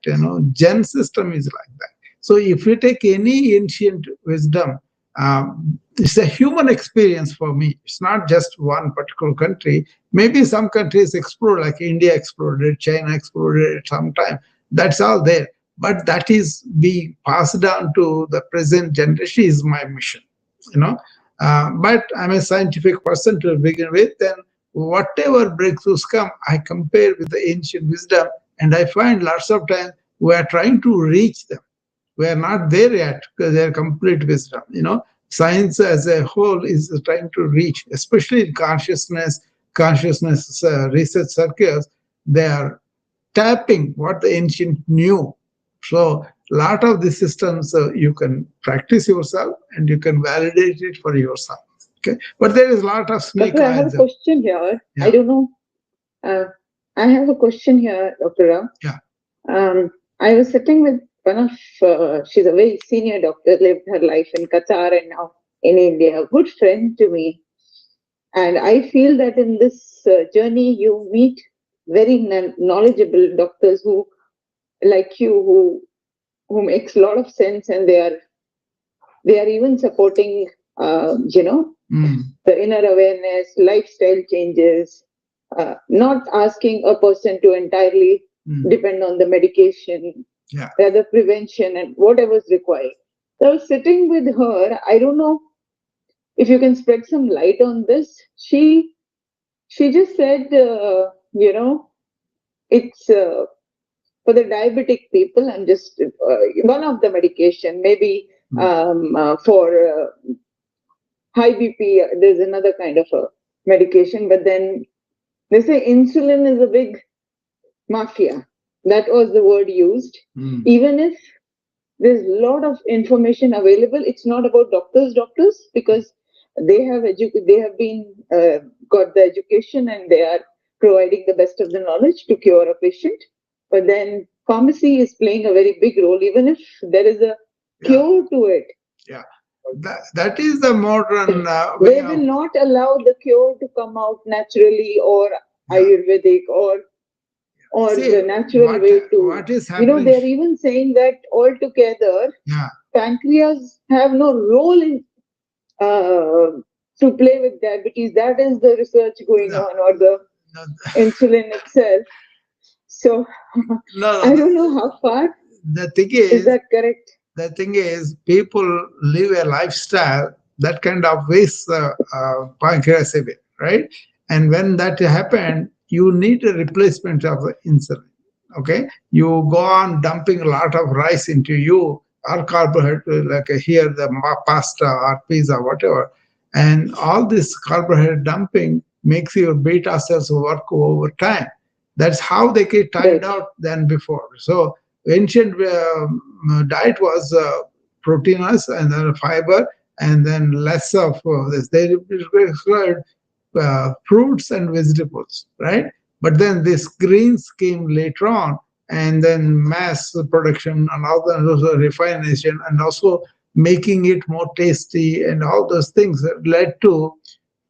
[SPEAKER 1] Gen system is like that. So if you take any ancient wisdom, it's a human experience for me. It's not just one particular country. Maybe some countries explore, like India explored it, China explored it at some time. That's all there. But that is being passed down to the present generation is my mission. But I'm a scientific person to begin with. Then whatever breakthroughs come, I compare with the ancient wisdom, and I find lots of times we are trying to reach them. We are not there yet because they are complete wisdom. Science as a whole is trying to reach, especially in consciousness research circles. They are tapping what the ancient knew. So a lot of the systems you can practice yourself and you can validate it for yourself. Okay, but there is a lot of snake
[SPEAKER 3] eyes. I have a question here. Yeah. I don't know. I have a question here, Dr. Ram.
[SPEAKER 1] Yeah.
[SPEAKER 3] I was sitting with one of, she's a very senior doctor, lived her life in Qatar and now in India, a good friend to me. And I feel that in this journey, you meet very knowledgeable doctors who, like you, who makes a lot of sense, and they are even supporting, the inner awareness, lifestyle changes, not asking a person to entirely depend on the medication,
[SPEAKER 1] Yeah.
[SPEAKER 3] rather prevention and whatever's required. So sitting with her, I don't know if you can spread some light on this. She just said, it's for the diabetic people. I'm just one of the medication, maybe for high BP. There's another kind of a medication, but then they say insulin is a big mafia. That was the word used. Even if there's a lot of information available, it's not about doctors, because they have been got the education, and they are providing the best of the knowledge to cure a patient. But then pharmacy is playing a very big role, even if there is a cure to it.
[SPEAKER 1] Yeah. That is the modern
[SPEAKER 3] They will not allow the cure to come out naturally, or Ayurvedic, or
[SPEAKER 1] See,
[SPEAKER 3] the natural way to.
[SPEAKER 1] what is happening?
[SPEAKER 3] They're even saying that altogether, pancreas have no role in to play with diabetes. That is the research going on, or the insulin itself. So I don't know how far.
[SPEAKER 1] The thing
[SPEAKER 3] is that correct?
[SPEAKER 1] The thing is, people live a lifestyle that kind of wastes the pancreas a bit, right? And when that happened, you need a replacement of the insulin. Okay, you go on dumping a lot of rice into you, or carbohydrate, like here the pasta or pizza, whatever, and all this carbohydrate dumping makes your beta cells work over time. That's how they get tired out than before. So ancient diet was proteinous and then fiber and then less of this. They required fruits and vegetables, right? But then this greens came later on, and then mass production and all the refination, and also making it more tasty, and all those things that led to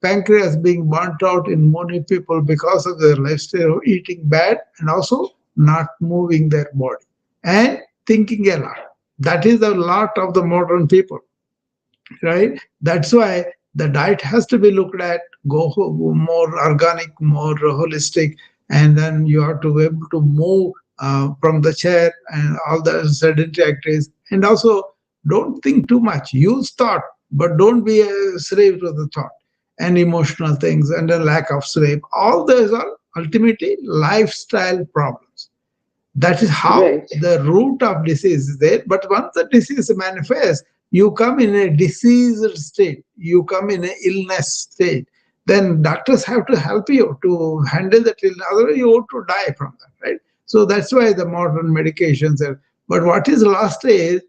[SPEAKER 1] pancreas being burnt out in many people because of their lifestyle of eating bad and also not moving their body and thinking a lot. That is a lot of the modern people, right? That's why the diet has to be looked at, go more organic, more holistic, and then you have to be able to move from the chair and all the sedentary activities. And also, don't think too much. Use thought, but don't be a slave to the thought and emotional things and a lack of sleep. All those are ultimately lifestyle problems. That is how the root of disease is there. But once the disease manifests, you come in a diseased state, you come in an illness state. Then doctors have to help you to handle that illness. Otherwise, you want to die from that, right? So that's why the modern medications are. But what is lost is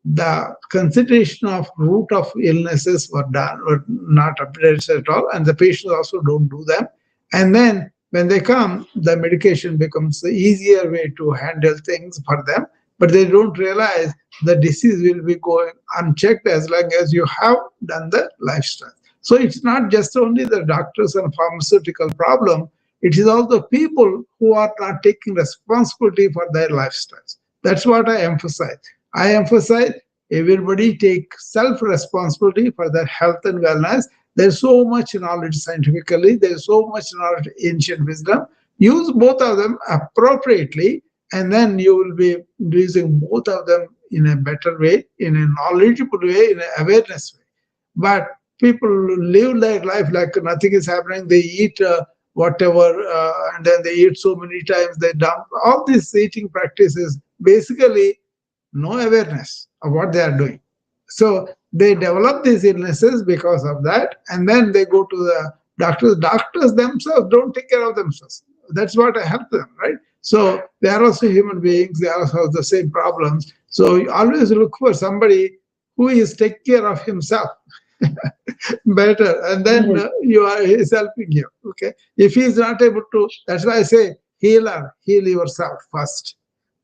[SPEAKER 1] the consideration of root of illnesses were done were not updated at all, and the patients also don't do them. And then when they come, the medication becomes the easier way to handle things for them, but they don't realize the disease will be going unchecked as long as you have done the lifestyle. So it's not just only the doctors and pharmaceutical problem, it is all the people who are not taking responsibility for their lifestyles. That's what I emphasize everybody take self-responsibility for their health and wellness. There's so much knowledge scientifically, there's so much knowledge, ancient wisdom. Use both of them appropriately, and then you will be using both of them in a better way, in a knowledgeable way, in an awareness way. But people live their life like nothing is happening. They eat whatever, and then they eat so many times, they dump. All these eating practices basically no awareness of what they are doing. So they develop these illnesses because of that, and then they go to the doctors. Doctors themselves don't take care of themselves. That's what I help them, right? So they are also human beings. They also have the same problems. So you always look for somebody who is take care of himself better, and then you are he is helping you. Okay, if he is not able to, that's why I say heal yourself first.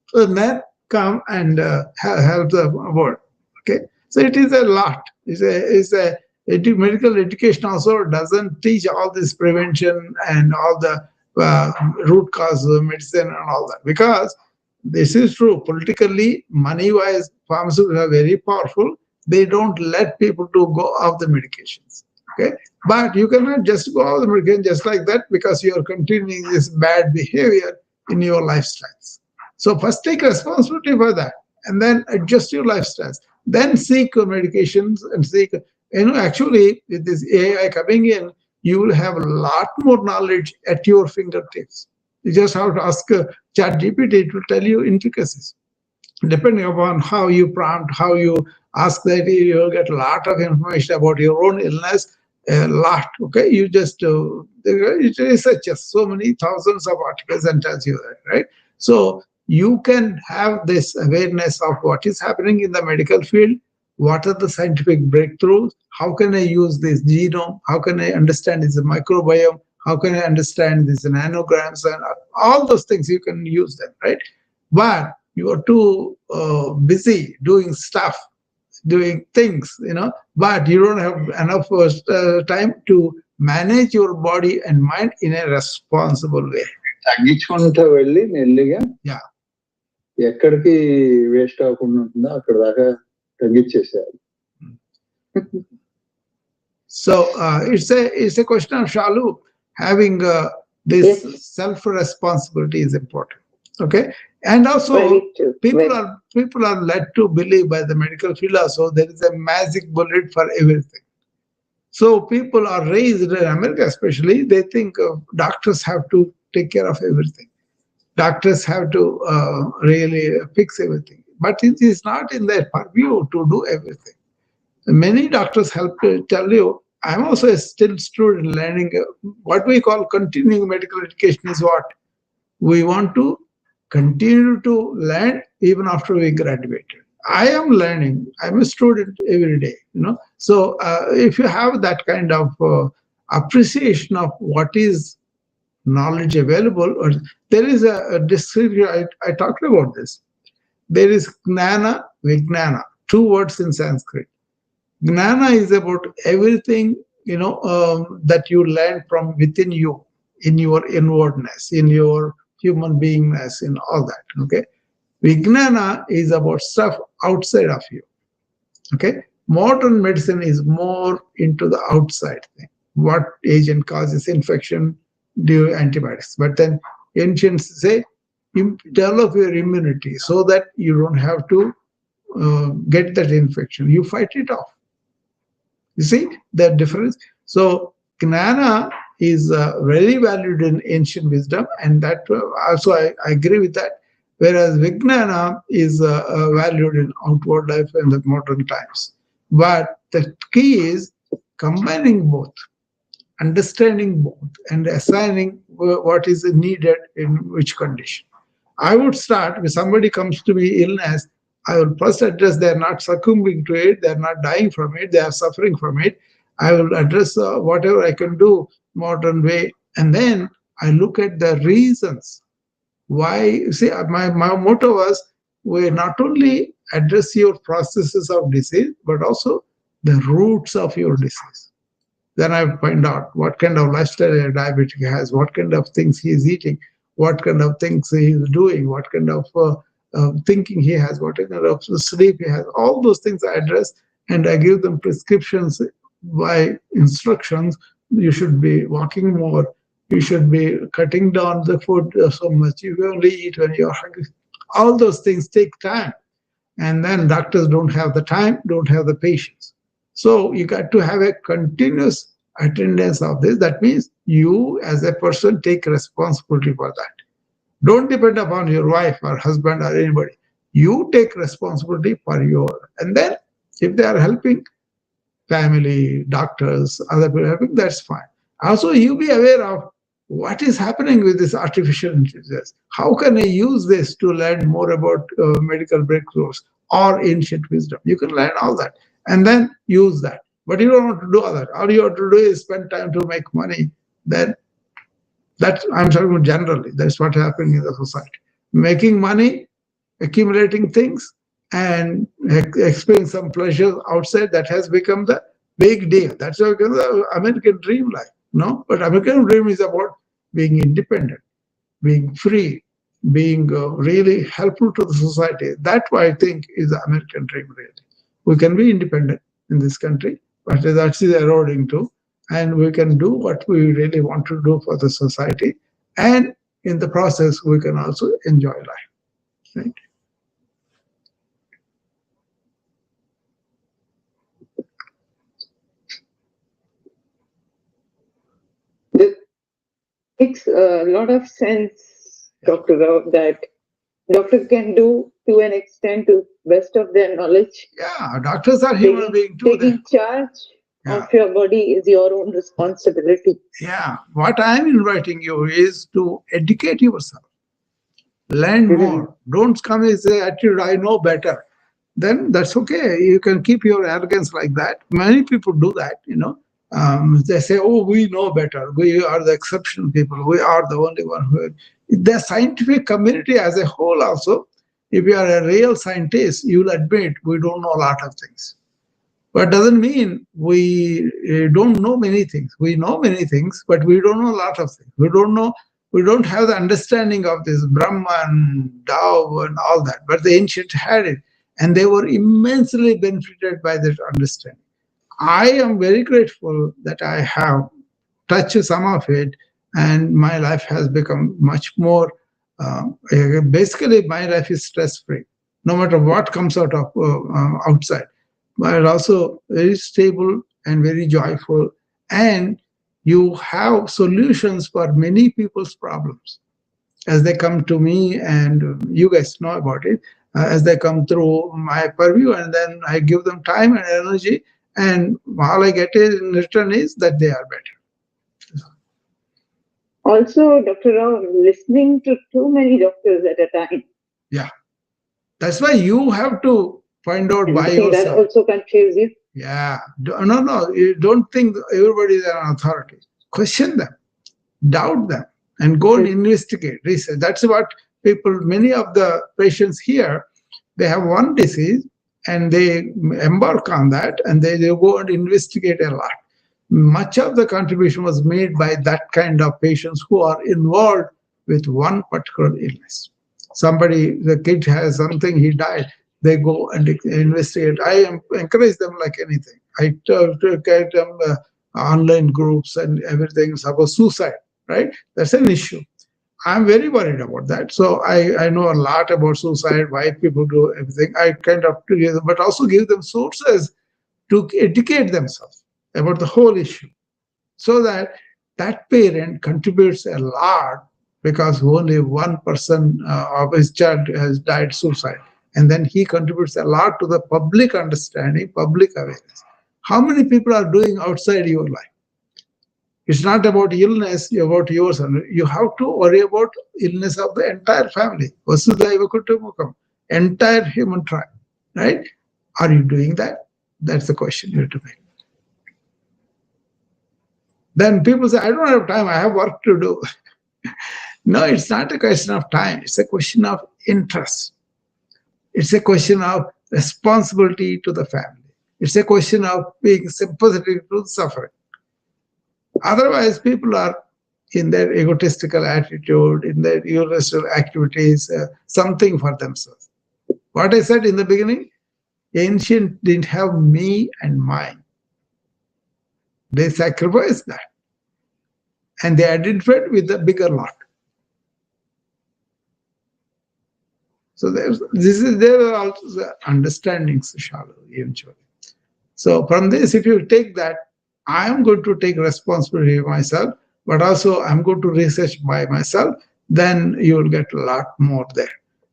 [SPEAKER 1] So then come and help the world. Okay, so it is a lot. Medical education also doesn't teach all this prevention and all the uh, root cause medicine and all that, because this is true. Politically, money wise, pharmaceuticals are very powerful. They don't let people to go off the medications. Okay, but you cannot just go off the medication just like that, because you are continuing this bad behavior in your lifestyles. So first take responsibility for that, and then adjust your lifestyles. Then seek medications and seek. Actually, with this AI coming in, you will have a lot more knowledge at your fingertips. You just have to ask Chat GPT to tell you intricacies. Depending upon how you prompt, how you ask that, you'll get a lot of information about your own illness. A lot. Okay, you just it researches so many thousands of articles and tells you that, right? So you can have this awareness of what is happening in the medical field, what are the scientific breakthroughs, how can I use this genome, how can I understand this microbiome, how can I understand these nanograms, and all those things you can use them, right? But you are too busy doing stuff, doing things, but you don't have enough time to manage your body and mind in a responsible way.
[SPEAKER 4] తగ్గించుకుంటూ వెళ్ళి మెల్లిగా
[SPEAKER 1] Yeah.
[SPEAKER 4] ఎక్కడికి waste అవ్వకుండా ఉంటుందో అక్కడ దాకా తగ్గించేసేయాలి.
[SPEAKER 1] So it's a question of Shalu, having this
[SPEAKER 3] Yes.
[SPEAKER 1] self-responsibility is important. Okay, and also
[SPEAKER 3] Very true.
[SPEAKER 1] people are led to believe by the medical field also there is a magic bullet for everything. So people are raised in America, especially, they think doctors have to take care of everything. Doctors have to really fix everything, but it is not in their purview to do everything. Many doctors help to tell you. I'm also a still student learning. What we call continuing medical education is what we want to continue to learn even after we graduated. I am learning. I'm a student every day. So if you have that kind of appreciation of what is knowledge available, or there is a description. I talked about this. There is gnana, vijnana, two words in Sanskrit. Gnana is about everything, that you learn from within you, in your inwardness, in your human beingness, in all that. Okay. Vijnana is about stuff outside of you. Okay. Modern medicine is more into the outside thing. What agent causes infection? Do antibiotics. But then ancients say, develop your immunity so that you don't have to get that infection. You fight it off. You see the difference? So gnana is very valued in ancient wisdom, and that also I agree with that. Whereas vijnana is valued in outward life in the modern times. But the key is combining both, understanding both, and assigning what is needed in which condition. I would start with somebody comes to me illness. I will first address they are not succumbing to it, they are not dying from it, they are suffering from it. I will address whatever I can do modern way, and then I look at the reasons why. You see, my motto was, we not only address your processes of disease, but also the roots of your disease. Then I find out what kind of lifestyle a diabetic has, what kind of things he is eating, what kind of things he is doing, what kind of thinking he has, what kind of sleep he has. All those things I address, and I give them prescriptions by instructions. You should be walking more. You should be cutting down the food so much. You only eat when you're hungry. All those things take time. And then doctors don't have the time, don't have the patience. So you got to have a continuous attendance of this. That means you as a person take responsibility for that. Don't depend upon your wife or husband or anybody. You take responsibility for your, and then if they are helping, family, doctors, other people helping, that's fine. Also, you be aware of what is happening with this artificial intelligence. How can I use this to learn more about medical breakthroughs or ancient wisdom? You can learn all that and then use that. But you don't want to do all that. All you have to do is spend time to make money. Then that's, I'm talking about generally. That's what happening in the society. Making money accumulating things and experience some pleasure outside. That has become the big deal. That's the American dream life. No, but American dream is about being independent, being free, being really helpful to the society. That I think is the American dream. Really, we can be independent in this country, but that is eroding too, and we can do what we really want to do for the society, and in the process, we can also enjoy life. Right?
[SPEAKER 3] This makes a lot of sense, Dr. Rao, that doctor can do to an extent to best of their knowledge.
[SPEAKER 1] Yeah, doctors are human beings too.
[SPEAKER 3] Taking charge
[SPEAKER 1] Yeah.
[SPEAKER 3] of your body is your own responsibility.
[SPEAKER 1] Yeah, what I'm inviting you is to educate yourself, learn more. Don't come and say, attitude, I know better. Then that's okay. You can keep your arrogance like that. Many people do that. They say, oh, we know better. We are the exceptional people. We are the only one who. The scientific community as a whole also, if you are a real scientist, you'll admit we don't know a lot of things. But doesn't mean we don't know many things. We know many things, but we don't know a lot of things. We don't know. We don't have the understanding of this Brahman, Tao, and all that. But the ancient had it, and they were immensely benefited by that understanding. I am very grateful that I have touched some of it, and my life has become much more. Basically, my life is stress-free, no matter what comes out of outside, but also very stable and very joyful. And you have solutions for many people's problems as they come to me, and you guys know about it, as they come through my purview, and then I give them time and energy, and all I get in return is that they are better.
[SPEAKER 3] Also, Dr. Rao, listening to too many doctors at a time.
[SPEAKER 1] Yeah, that's why you have to find out by yourself.
[SPEAKER 3] That also confuses you.
[SPEAKER 1] Yeah, no, you don't think everybody is an authority. Question them, doubt them, and go and investigate, research. That's what people, many of the patients here, they have one disease and they embark on that, and they go and investigate a lot. Much of the contribution was made by that kind of patients who are involved with one particular illness. Somebody, the kid has something, he died, they go and investigate. I encourage them like anything. I get them online groups and everything. Suppose suicide, right? That's an issue. I'm very worried about that. So I know a lot about suicide, why people do everything. I kind of give them, but also give them sources to educate themselves about the whole issue, so that that parent contributes a lot, because only one person of his child has died suicide, and then he contributes a lot to the public understanding, public awareness. How many people are doing outside your life? It's not about illness, about yours. You have to worry about illness of the entire family. Vasudhaiva Kutumbakam, entire human tribe, right? Are you doing that? That's the question you have to make. Then people say, I don't have time, I have work to do. No, it's not a question of time. It's a question of interest. It's a question of responsibility to the family. It's a question of being sympathetic to the suffering. Otherwise, people are in their egotistical attitude, in their universal activities, something for themselves. What I said in the beginning, ancient didn't have me and mine. They sacrificed that. And they identified with the bigger lot. So there are also the understandings, shallow, eventually. So from this, if you take that, I am going to take responsibility myself, but also I'm going to research by myself, then you will get a lot more there.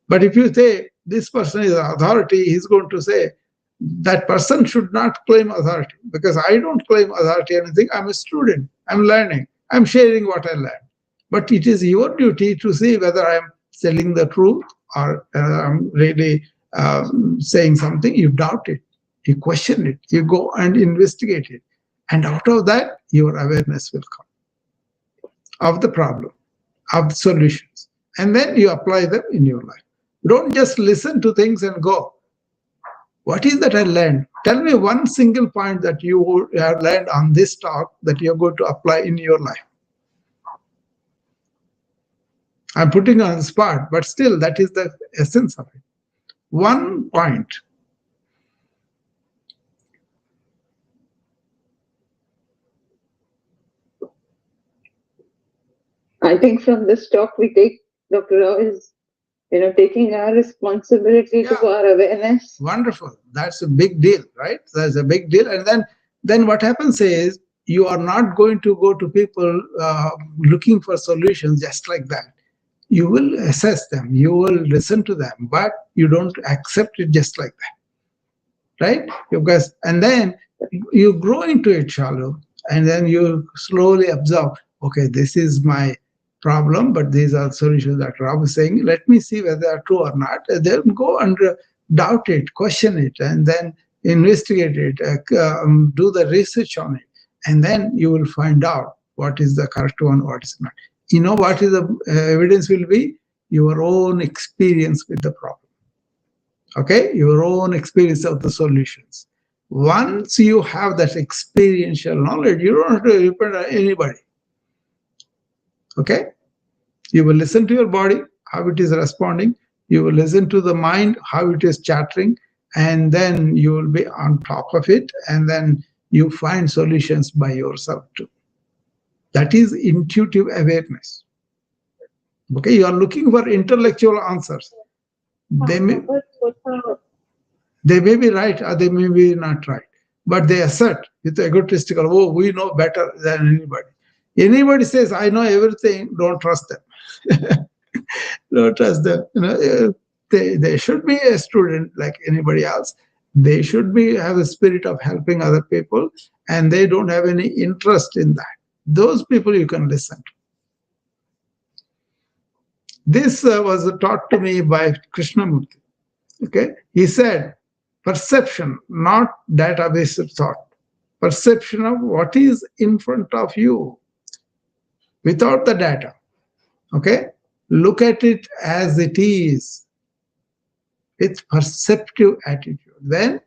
[SPEAKER 1] But if you say this person is an authority, he's going to say that person should not claim authority, because I don't claim authority anything. I'm a student, I'm learning, I'm sharing what I learned. But it is your duty to see whether I'm telling the truth or I'm really saying something. You doubt it, you question it, you go and investigate it. And out of that, your awareness will come of the problem, of the solutions. And then you apply them in your life. Don't just listen to things and go. What is that I learned? Tell me one single point that you have learned on this talk that you're going to apply in your life. I'm putting on the spot, but still, that is the essence of it. One point.
[SPEAKER 3] I think from this talk we take, Dr. Rao, is taking our responsibility to our awareness.
[SPEAKER 1] Wonderful. That's a big deal, right? That's a big deal. And then what happens is you are not going to go to people looking for solutions just like that. You will assess them, you will listen to them, but you don't accept it just like that, right? Because and then you grow into it shallow, and then you slowly observe, okay, this is my problem, but these are solutions that Rob is saying. Let me see whether they are true or not. Then go and doubt it, question it, and then investigate it, do the research on it, and then you will find out what is the correct one, what is not. You know what is the evidence will be? Your own experience with the problem. Okay, your own experience of the solutions. Once you have that experiential knowledge, you don't have to depend on anybody. Okay, you will listen to your body, how it is responding. You will listen to the mind, how it is chattering, and then you will be on top of it, and then you find solutions by yourself too. That is intuitive awareness. Okay, you are looking for intellectual answers. They may be right or they may be not right, but they assert with egotistical, oh, we know better than anybody. Anybody says, I know everything, don't trust them. Don't trust them. They should be a student like anybody else. They should have a spirit of helping other people, and they don't have any interest in that. Those people you can listen to. This was taught to me by Krishnamurti. Okay, he said, perception, not database thought. Perception of what is in front of you without the data. Okay, look at it as it is. It's perceptive attitude. Then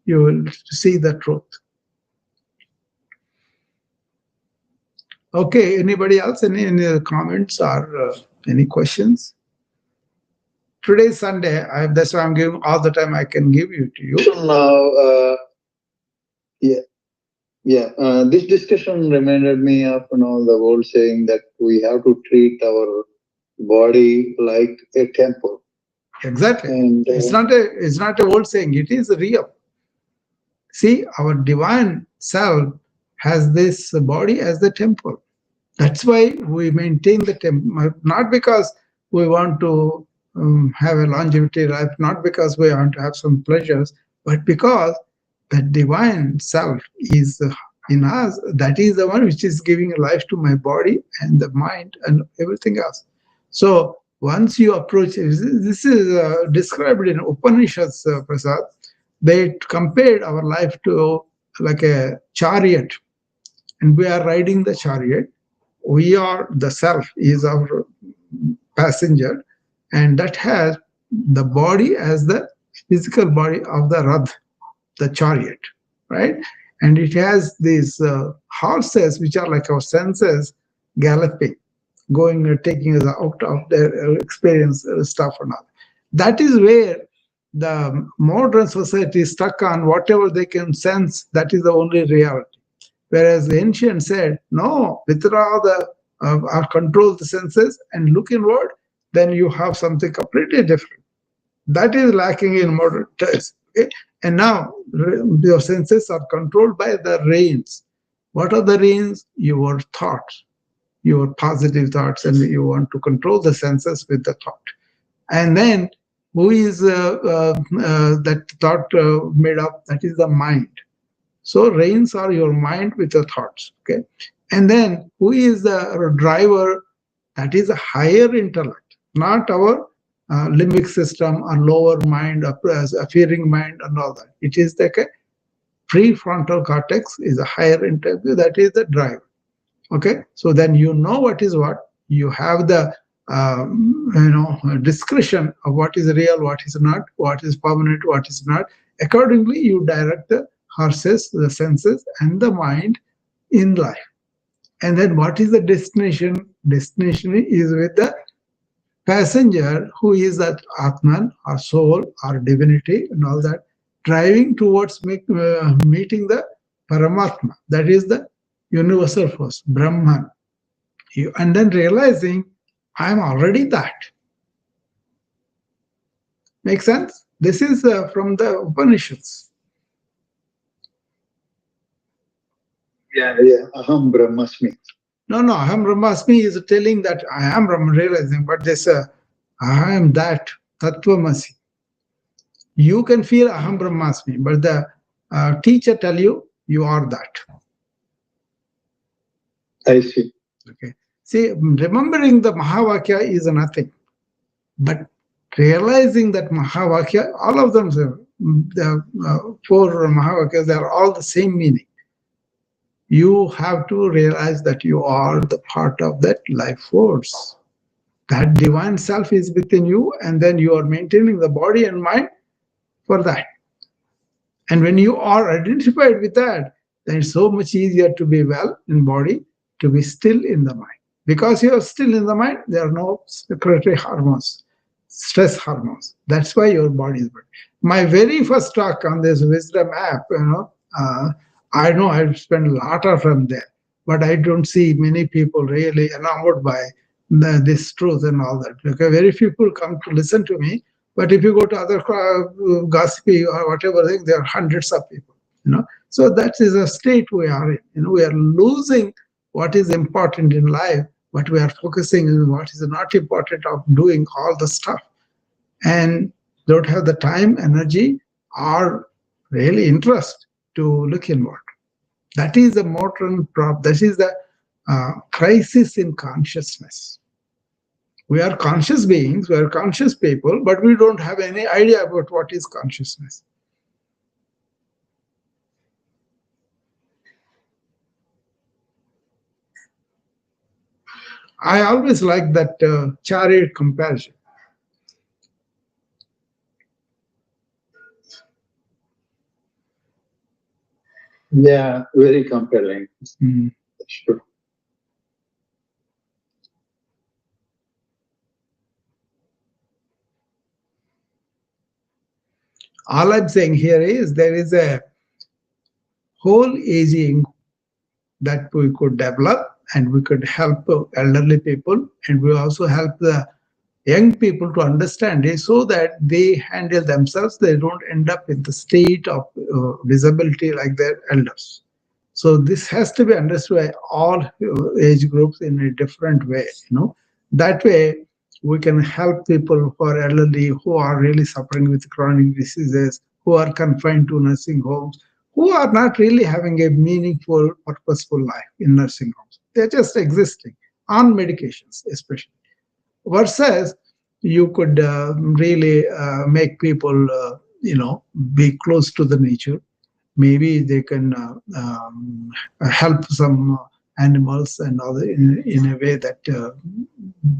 [SPEAKER 1] you will see the truth. Okay, anybody else? Any comments or any questions? Today is Sunday. That's why I'm giving all the time I can give you to you.
[SPEAKER 4] So now, this discussion reminded me of the old saying that we have to treat our body like a temple.
[SPEAKER 1] Exactly.
[SPEAKER 4] And
[SPEAKER 1] it's not a old saying. It is real. See, our divine self has this body as the temple. That's why we maintain the temple, not because we want to have a longevity life, not because we want to have some pleasures, but because the divine self is in us. That is the one which is giving life to my body and the mind and everything else. So once you approach, this is described in Upanishads, Prasad. They compared our life to like a chariot, and we are riding the chariot. We are the self is our passenger, and that has the body as the physical body of the rath, the chariot, right? And it has these horses which are like our senses galloping, going taking us out of their experience stuff and all. That is where the modern society is stuck on whatever they can sense. That is the only reality. Whereas the ancient said, no, withdraw or control the senses and look inward, then you have something completely different. That is lacking in modern times. Okay? And now your senses are controlled by the reins. What are the reins? Your thoughts, your positive thoughts, and you want to control the senses with the thought. And then who is that thought made up? That is the mind. So reins are your mind with the thoughts. Okay, and then who is the driver? That is a higher intellect, not our limbic system or lower mind, or fearing mind, and all that. It is the prefrontal cortex is a higher intellect. That is the driver. Okay, so then you know what is what. You have the discretion of what is real, what is not, what is permanent, what is not. Accordingly, you direct the horses, the senses, and the mind in life. And then what is the destination? Destination is with the passenger who is that Atman or soul or divinity and all that, driving towards meeting the Paramatma, that is the universal force, Brahman. And then realizing I'm already that. Make sense? This is from the Upanishads.
[SPEAKER 4] Yeah, Aham Brahmasmi.
[SPEAKER 1] No, Aham Brahmasmi is telling that I am Brahman, realizing, but this I am that, Tattvamasi. You can feel Aham Brahmasmi, but the teacher tell you, you are that.
[SPEAKER 4] I see.
[SPEAKER 1] Okay. See, remembering the Mahavakya is nothing, but realizing that Mahavakya, all of them, the four Mahavakyas, they are all the same meaning. You have to realize that you are the part of that life force. That divine self is within you, and then you are maintaining the body and mind for that. And when you are identified with that, then it's so much easier to be well in body, to be still in the mind. Because you are still in the mind, there are no secretory hormones, stress hormones. That's why your body is good. My very first talk on this wisdom app, I know I've spent a lot of time there, but I don't see many people really enamored by this truth and all that. Okay, very few people come to listen to me, but if you go to other gossipy or whatever thing, there are hundreds of people. So that is a state we are in. We are losing what is important in life, but we are focusing on what is not important of doing all the stuff, and don't have the time, energy, or really interest to look inward. That is the modern problem. That is the crisis in consciousness. We are conscious beings, we are conscious people, but we don't have any idea about what is consciousness. I always like that chariot comparison.
[SPEAKER 4] Yeah, very compelling.
[SPEAKER 1] Mm.
[SPEAKER 4] That's true.
[SPEAKER 1] All I'm saying here is there is a whole aging that we could develop, and we could help elderly people, and we also help the young people to understand it so that they handle themselves. They don't end up in the state of visibility like their elders. So this has to be understood by all age groups in a different way. That way we can help people who are elderly, who are really suffering with chronic diseases, who are confined to nursing homes, who are not really having a meaningful, purposeful life in nursing homes. They're just existing on medications, especially. Versus you could really make people, be close to the nature. Maybe they can help some animals and other in a way that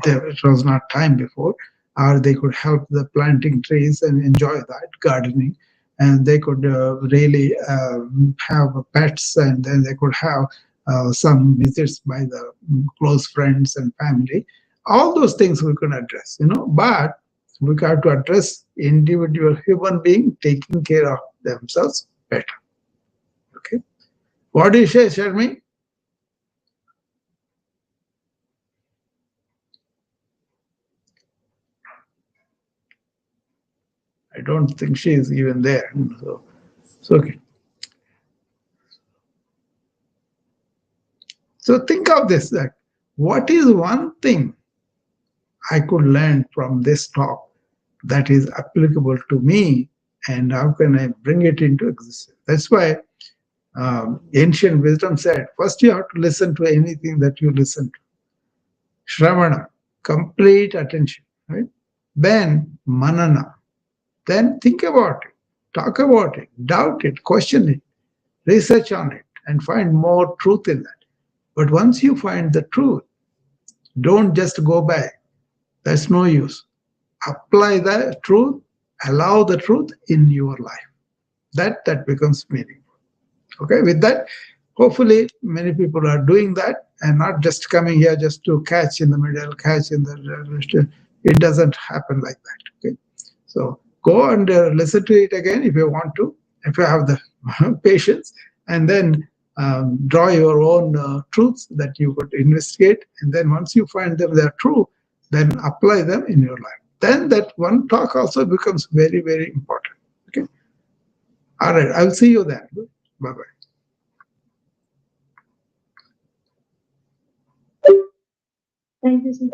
[SPEAKER 1] it was not time before, or they could help the planting trees and enjoy that gardening, and they could really have pets, and then they could have some visits by the close friends and family. All those things we can address, but we have to address individual human being taking care of themselves better. Okay. What do you say, Sharmi? I don't think she is even there. So it's okay. So think of this, that what is one thing I could learn from this talk that is applicable to me, and how can I bring it into existence? That's why ancient wisdom said, first you have to listen to anything that you listen to. Shravana, complete attention, right? Then manana, then think about it, talk about it, doubt it, question it, research on it, and find more truth in that. But once you find the truth, don't just go by There's no use. Apply the truth, allow the truth in your life. That becomes meaningful. Okay, with that, hopefully many people are doing that and not just coming here just to catch in the middle, catch in the. It doesn't happen like that. Okay, so go and listen to it again if you want to, if you have the patience, and then draw your own truths that you could investigate, and then once you find them they're true, then apply them in your life. Then that one talk also becomes very, very important. Okay. All right. I'll see you then. Bye bye.
[SPEAKER 2] Thank you, sir.